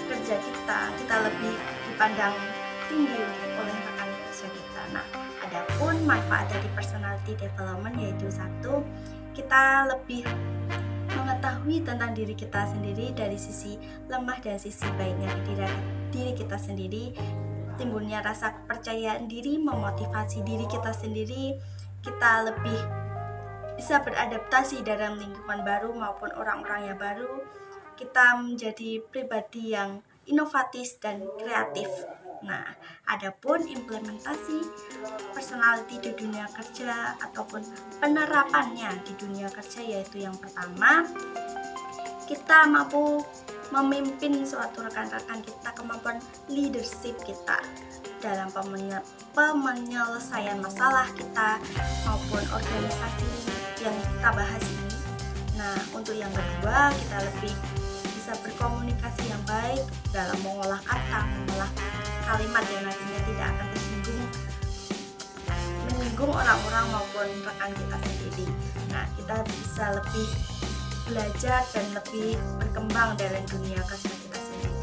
kerja kita lebih dipandang tinggi oleh rekan kerja kita. Nah, adapun manfaat dari personality development yaitu satu, kita lebih mengetahui tentang diri kita sendiri dari sisi lemah dan sisi baiknya diri kita sendiri, timbulnya rasa kepercayaan diri, memotivasi diri kita sendiri, kita lebih bisa beradaptasi dalam lingkungan baru maupun orang-orang yang baru, kita menjadi pribadi yang inovatif dan kreatif. Nah, adapun implementasi personality di dunia kerja ataupun penerapannya di dunia kerja yaitu yang pertama, kita mampu memimpin suatu rekan-rekan kita, kemampuan leadership kita dalam penyelesaian masalah kita maupun organisasi yang kita bahas ini. Nah, untuk yang kedua, kita lebih bisa berkomunikasi yang baik dalam mengolah kata, mengolah kalimat yang nantinya tidak akan menyinggung orang-orang maupun rekan kita sendiri. Nah, kita bisa lebih belajar dan lebih berkembang dalam dunia kerja kita sendiri.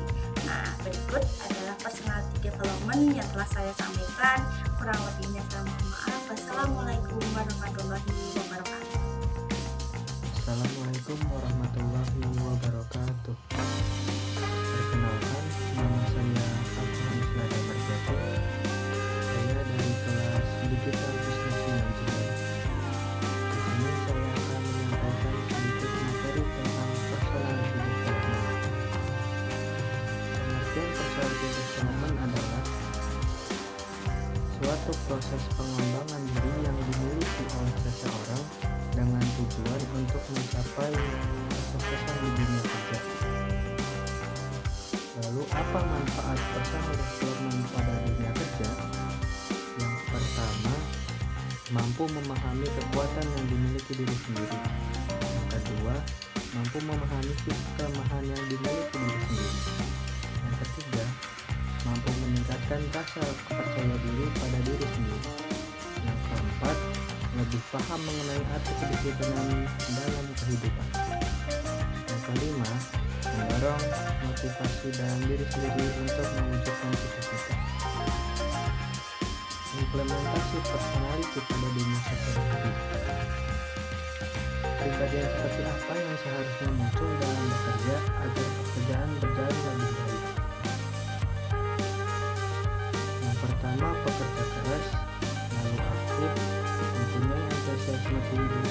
Nah, berikut adalah personality development yang telah saya sampaikan. Kurang lebihnya saya mohon maaf. Wassalamualaikum warahmatullahi wabarakatuh. Assalamualaikum warahmatullahi wabarakatuh. Perkenalkan, nama saya Abdul Nada Marjati. Saya dari kelas Digital Business Management. Di sini saya akan menyampaikan sedikit materi tentang personality development. Pengertian personality development adalah suatu proses pengembangan diri yang dimiliki oleh seseorang dengan tujuan untuk mencapai kesuksesan di dunia kerja. Lalu apa manfaat personal development pada dunia kerja? Yang pertama, mampu memahami kekuatan yang dimiliki diri sendiri. Yang kedua, mampu memahami kelemahan yang dimiliki diri sendiri. Yang ketiga, mampu meningkatkan rasa percaya diri pada diri sendiri. Yang keempat, lebih paham mengenai arti kedisiplinan dalam kehidupan. Yang kelima, mendorong motivasi dalam diri sendiri untuk mewujudkan cita-cita. Implementasi personality pada dunia kerja. Kepribadian seperti apa yang seharusnya muncul dalam bekerja agar pekerjaan berjalan lebih baik? Yang pertama, pekerja keras, lalu aktif, mempunyai antusiasme tinggi,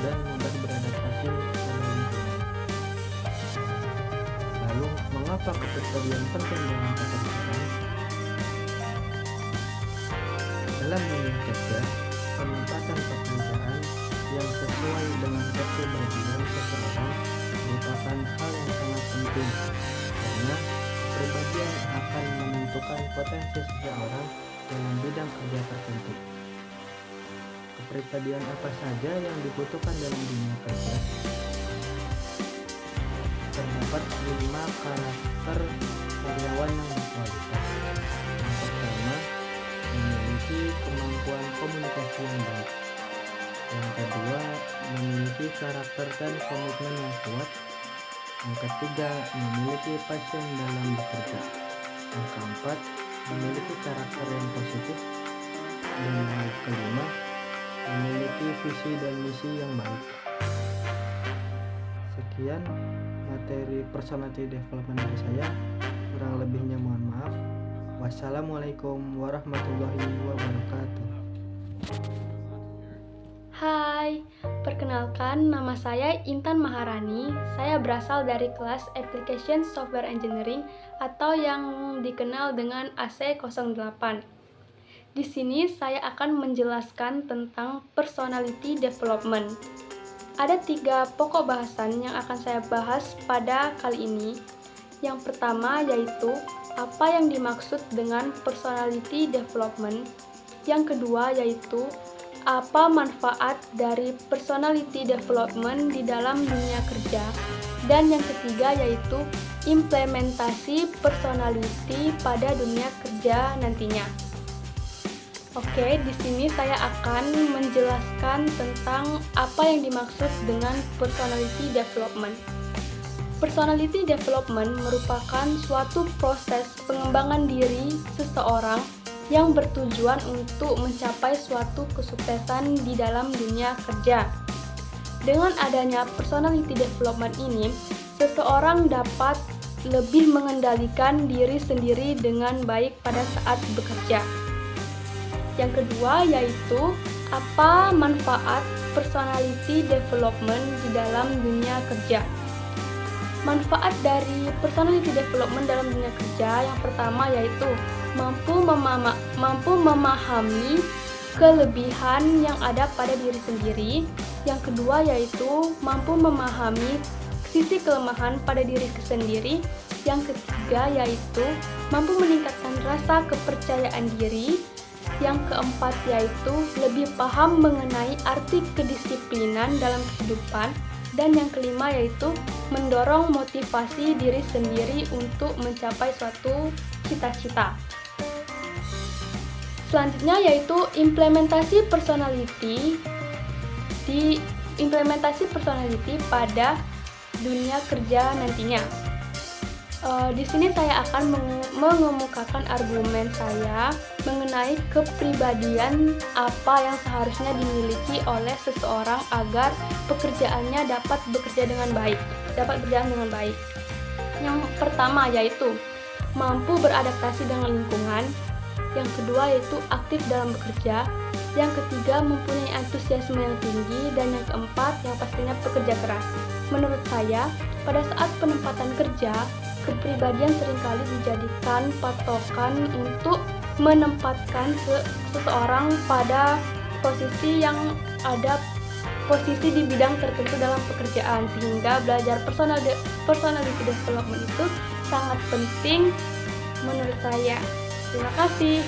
dan mudah beradaptasi pada lingkungan. Lalu, mengapa kepribadian penting dalam pekerjaan? Dalam dunia kerja, penempatan pekerjaan yang sesuai dengan kepribadian seseorang merupakan hal yang sangat penting karena kepribadian akan menentukan potensi seseorang dalam bidang kerja tertentu. Kepribadian apa saja yang dibutuhkan dalam dunia kerja? Terdapat 5 karakter karyawan yang berkualitas. Yang pertama, memiliki kemampuan komunikasi yang baik. Yang kedua, memiliki karakter dan komitmen yang kuat. Yang ketiga, memiliki passion dalam bekerja. Yang keempat, memiliki karakter yang positif. Dan yang kelima, memiliki visi dan misi yang baik. Sekian, materi personality development dari saya. Kurang lebihnya mohon maaf. Wassalamualaikum warahmatullahi wabarakatuh. Hai, perkenalkan nama saya Intan Maharani. Saya berasal dari kelas Application Software Engineering atau yang dikenal dengan AC08. Di sini saya akan menjelaskan tentang personality development. Ada 3 pokok bahasan yang akan saya bahas pada kali ini. Yang pertama yaitu apa yang dimaksud dengan personality development. Yang kedua yaitu apa manfaat dari personality development di dalam dunia kerja, dan yang ketiga yaitu implementasi personality pada dunia kerja nantinya. Oke, di sini saya akan menjelaskan tentang apa yang dimaksud dengan personality development. Personality development merupakan suatu proses pengembangan diri seseorang yang bertujuan untuk mencapai suatu kesuksesan di dalam dunia kerja. Dengan adanya personality development ini, seseorang dapat lebih mengendalikan diri sendiri dengan baik pada saat bekerja. Yang kedua yaitu apa manfaat personality development di dalam dunia kerja. Manfaat dari personality development dalam dunia kerja yang pertama yaitu mampu memahami kelebihan yang ada pada diri sendiri. Yang kedua yaitu mampu memahami sisi kelemahan pada diri sendiri. Yang ketiga yaitu mampu meningkatkan rasa kepercayaan diri. Yang keempat yaitu lebih paham mengenai arti kedisiplinan dalam kehidupan. Dan yang kelima yaitu mendorong motivasi diri sendiri untuk mencapai suatu cita-cita. Selanjutnya yaitu implementasi personality pada dunia kerja nantinya. Di sini saya akan mengemukakan argumen saya mengenai kepribadian apa yang seharusnya dimiliki oleh seseorang agar pekerjaannya dapat berjalan dengan baik. Yang pertama yaitu mampu beradaptasi dengan lingkungan. Yang kedua yaitu aktif dalam bekerja. Yang ketiga mempunyai antusiasme yang tinggi. Dan yang keempat yang pastinya pekerja keras. Menurut saya, pada saat penempatan kerja, kepribadian seringkali dijadikan patokan untuk menempatkan seseorang pada posisi di bidang tertentu dalam pekerjaan, sehingga belajar personality development itu sangat penting menurut saya. Terima kasih.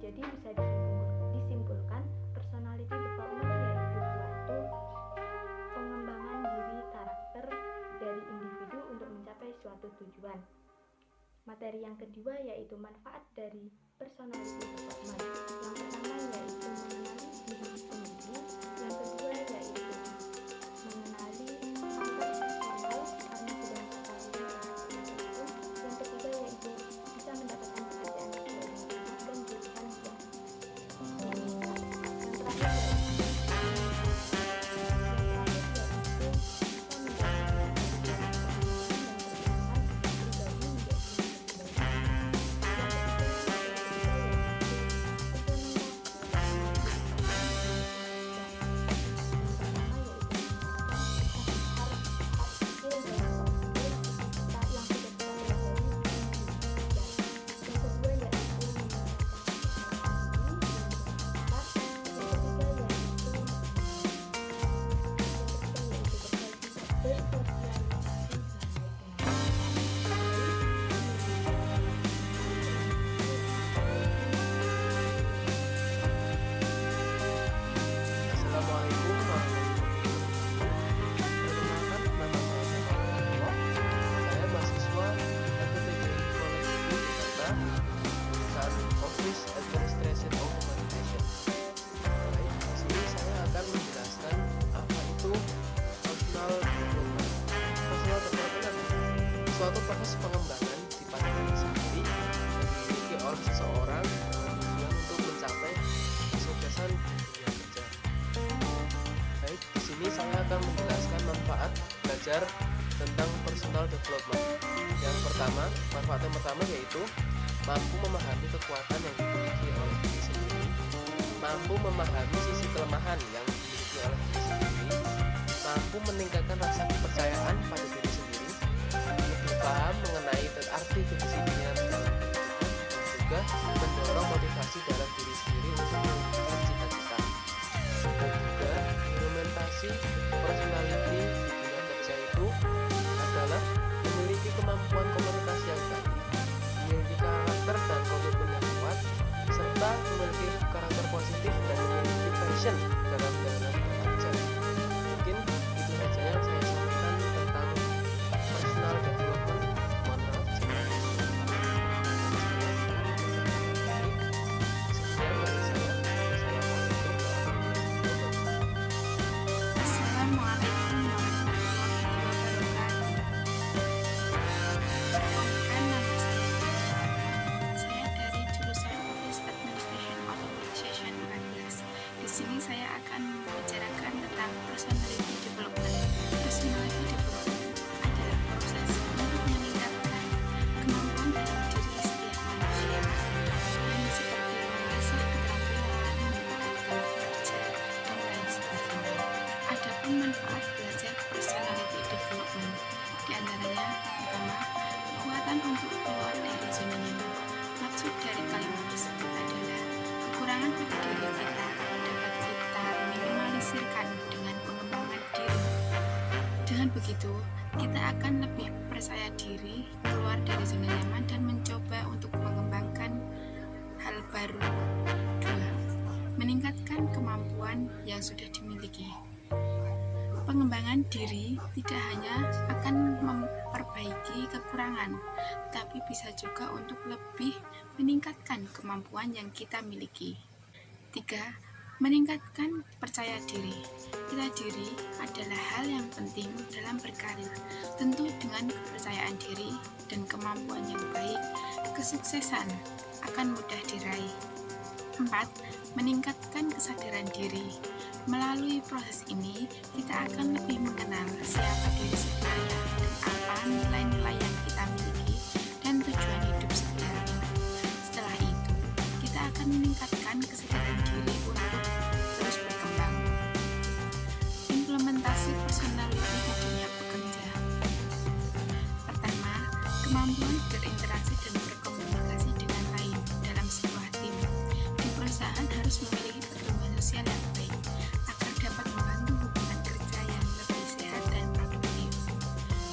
Jadi bisa disimpulkan personality development yaitu suatu pengembangan diri karakter dari individu untuk mencapai suatu tujuan. Materi yang kedua yaitu manfaat dari personality development. Yang pertama yaitu mengenali diri sendiri. Yang kedua yaitu mengenali antar personal karena sudah mengetahui karakter itu. Yang ketiga yaitu bisa mendapatkan pekerjaan sesuai dengan dan jurusan yang diinginkan. Yang terakhir belajar tentang personal development. Yang pertama, manfaat yang pertama yaitu mampu memahami kekuatan yang dimiliki oleh diri sendiri, mampu memahami sisi kelemahan yang dimiliki oleh diri sendiri, mampu meningkatkan rasa kepercayaan pada diri sendiri, lebih paham mengenai arti kedisiplinan dalam kehidupan, dan juga mendorong motivasi dalam diri sendiri untuk mewujudkan cita-cita. Dan juga implementasi personality di dunia kerja itu adalah memiliki kemampuan komunikasi yang baik, memiliki karakter dan komitmen yang kuat, serta memiliki karakter positif dan memiliki passion dalam bekerja. Mungkin itu saja yang saya sampaikan tentang personal development. Mohon maaf jika ada sekian dari saya. Assalamualaikum warahmatullahi wabarakatuh. Perkenalkan, nama saya dari jurusan Office Administration Organization 14. Di sini saya akan membicarakan tentang personality development. Personality development adalah proses untuk meningkatkan kemampuan dalam diri setiap manusia yang seperti mengasah keterampilan, meningkatkan kerja, dan lain sebagainya. Adapun manfaat belajar personality development diantaranya pertama, kekuatan untuk keluar dari zona nyaman. Maksud dari kalimat tersebut adalah kekurangan pada diri kita dapat kita minimalisirkan dengan pengembangan diri. Dengan begitu, kita akan lebih percaya diri, keluar dari zona nyaman dan mencoba untuk mengembangkan hal baru. 2. Meningkatkan kemampuan yang sudah dimiliki. Pengembangan diri tidak hanya akan memperbaiki kekurangan, tapi bisa juga untuk lebih meningkatkan kemampuan yang kita miliki. 3. Meningkatkan percaya diri. Percaya diri adalah hal yang penting dalam berkarir. Tentu dengan kepercayaan diri dan kemampuan yang baik, kesuksesan akan mudah diraih. 4. Meningkatkan kesadaran diri. Melalui proses ini, kita akan lebih mengenal siapa diri sebenarnya dan apa nilai-nilai yang kita miliki dan tujuan hidup sebenarnya. Setelah itu, kita akan meningkatkan kesadaran diri untuk terus berkembang. Implementasi personality di dunia pekerja. Pertama, kemampuan berinteraksi dan berkomunikasi dengan lain dalam sebuah tim. Di perusahaan harus memiliki pertemuan sosial yang baik agar dapat membantu hubungan kerja yang lebih sehat dan produktif.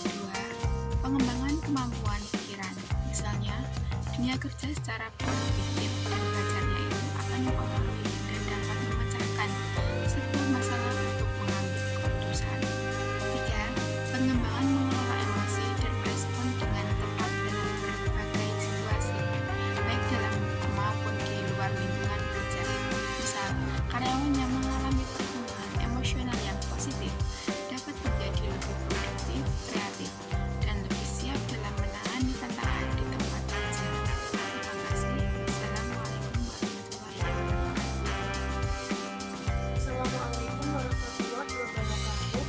2. Pengembangan kemampuan pikiran. Misalnya, dunia kerja secara berpikir dan belajarnya itu akan mempengaruhi dan dapat memecahkan sebuah masalah untuk mengambil keputusan. 3. Pengembangan mengelola emosi dan respon dengan tepat dalam berbagai situasi, baik dalam maupun di luar lingkungan kerja. Misal, karyawan yang mengalami pertumbuhan emosional yang positif dapat menjadi lebih produktif, kreatif, dan lebih siap dalam menangani tantangan di tempat kerja. Terima kasih. Wassalamualaikum warahmatullahi wabarakatuh. Assalamualaikum warahmatullahi wabarakatuh.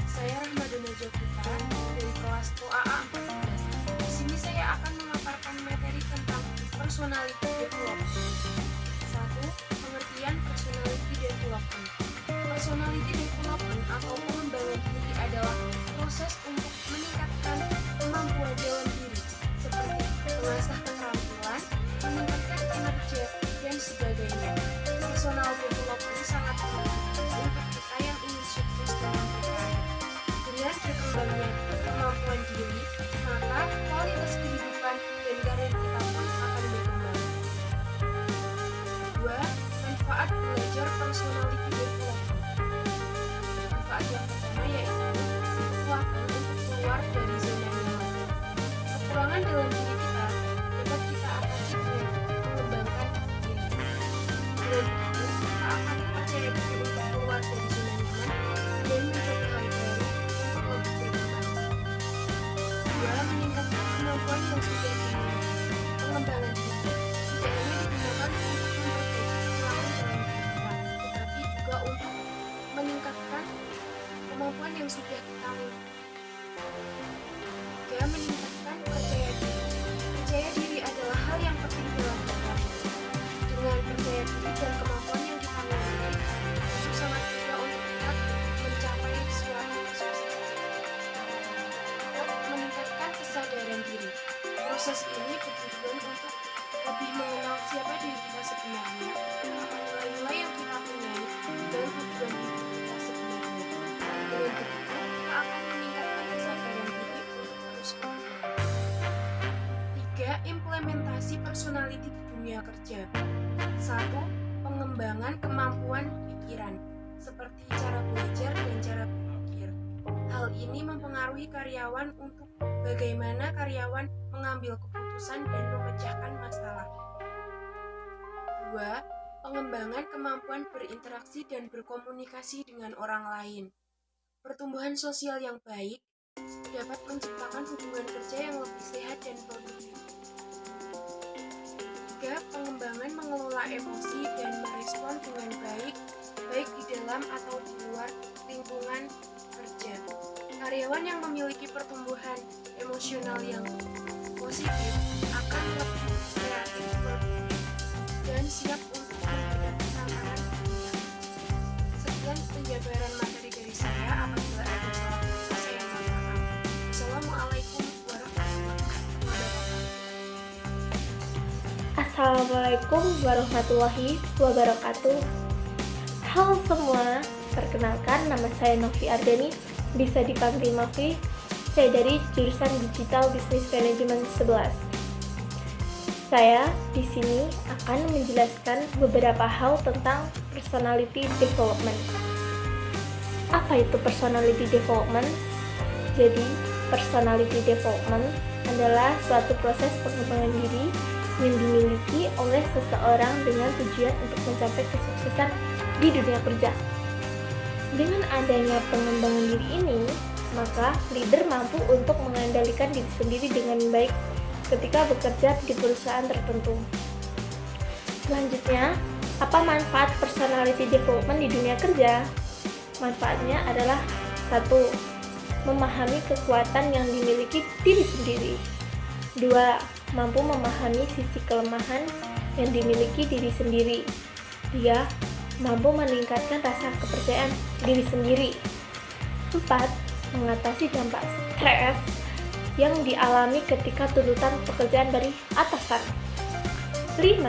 Saya Rahmadana Jovita dari kelas OAA 14. Di sini saya akan memaparkan materi tentang personality development. 1. Pengertian personality development. Personality development atau pengembangan diri adalah proses untuk meningkatkan kemampuan dalam diri, seperti mengasah keterampilan, meningkatkan kinerja, dan sebagainya. Personal development sangat penting untuk kita yang ingin sukses dalam berkarir. Dengan berkembangnya kemampuan diri, maka kualitas kehidupan dan karir kita pun akan berkembang. 2. Manfaat belajar personality development. Manfaat yang pertama yaitu kekuatan untuk keluar dari zona nyaman. Kekurangan dalam diri kita dapat kita atasi dengan mengembangkan diri. Dengan begitu, kita akan percaya diri untuk keluar dari zona nyaman dan mencoba hal baru untuk lebih berkembang. 2. Meningkatkan kemampuan yang sudah dimiliki. Pengembangan diri tidak hanya digunakan untuk memperbaiki kekurangan dalam diri kita, tetapi juga untuk meningkatkan kemampuan yang sudah kita Proses ini bertujuan untuk lebih mengenal siapa diri kita sebenarnya, apa nilai-nilai yang kita punyai, dan tujuan hidup kita sebenarnya. Dengan begitu, kita akan meningkatkan kesadaran diri untuk terus berkembang. 3. Implementasi personality di dunia kerja. 1. Pengembangan kemampuan pikiran, seperti cara belajar dan cara berpikir. Hal ini mempengaruhi karyawan untuk bagaimana karyawan mengambil keputusan dan memecahkan masalah. 2. Pengembangan kemampuan berinteraksi dan berkomunikasi dengan orang lain. Pertumbuhan sosial yang baik dapat menciptakan hubungan kerja yang lebih sehat dan produktif. 3. Pengembangan mengelola emosi dan merespon dengan baik di dalam atau di luar lingkungan kerja. Karyawan yang memiliki pertumbuhan emosional yang positif akan lebih kreatif, produktif, dan siap untuk menghadapi tantangan dunia. Sekian penjabaran materi dari saya. Apabila ada salah kata, saya mohon maaf. Assalamualaikum warahmatullahi wabarakatuh. Assalamualaikum warahmatullahi wabarakatuh. Halo semua, perkenalkan nama saya Novi Ardani, bisa dipanggil Novi. Saya dari jurusan Digital Business Management 11. Saya di sini akan menjelaskan beberapa hal tentang personality development. Apa itu personality development? Jadi, personality development adalah suatu proses pengembangan diri yang dimiliki oleh seseorang dengan tujuan untuk mencapai kesuksesan di dunia kerja. Dengan adanya pengembangan diri ini, maka leader mampu untuk mengendalikan diri sendiri dengan baik ketika bekerja di perusahaan tertentu. Selanjutnya, apa manfaat personality development di dunia kerja? Manfaatnya adalah 1. Memahami kekuatan yang dimiliki diri sendiri. 2. Mampu memahami sisi kelemahan yang dimiliki diri sendiri. 3. Mampu meningkatkan rasa kepercayaan diri sendiri. 4. Mengatasi dampak stres yang dialami ketika tuntutan pekerjaan dari atasan. 5.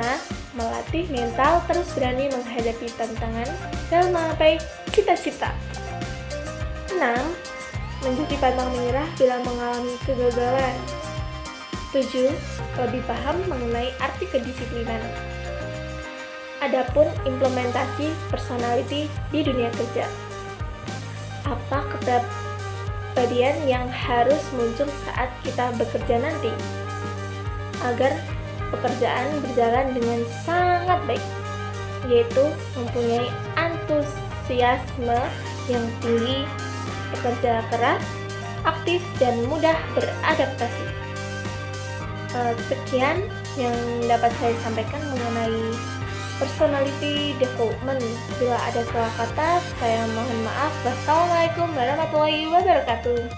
Melatih mental terus berani menghadapi tantangan dan menggapai cita-cita. 6. Menjadi pantang menyerah bila mengalami kegagalan. 7. Lebih paham mengenai arti kedisiplinan. Adapun implementasi personality di dunia kerja. Apa kepribadian yang harus muncul saat kita bekerja nanti agar pekerjaan berjalan dengan sangat baik, yaitu mempunyai antusiasme yang tinggi, bekerja keras, aktif, dan mudah beradaptasi. Sekian yang dapat saya sampaikan mengenai personality development. Bila ada salah kata, saya mohon maaf. Wassalamualaikum warahmatullahi wabarakatuh.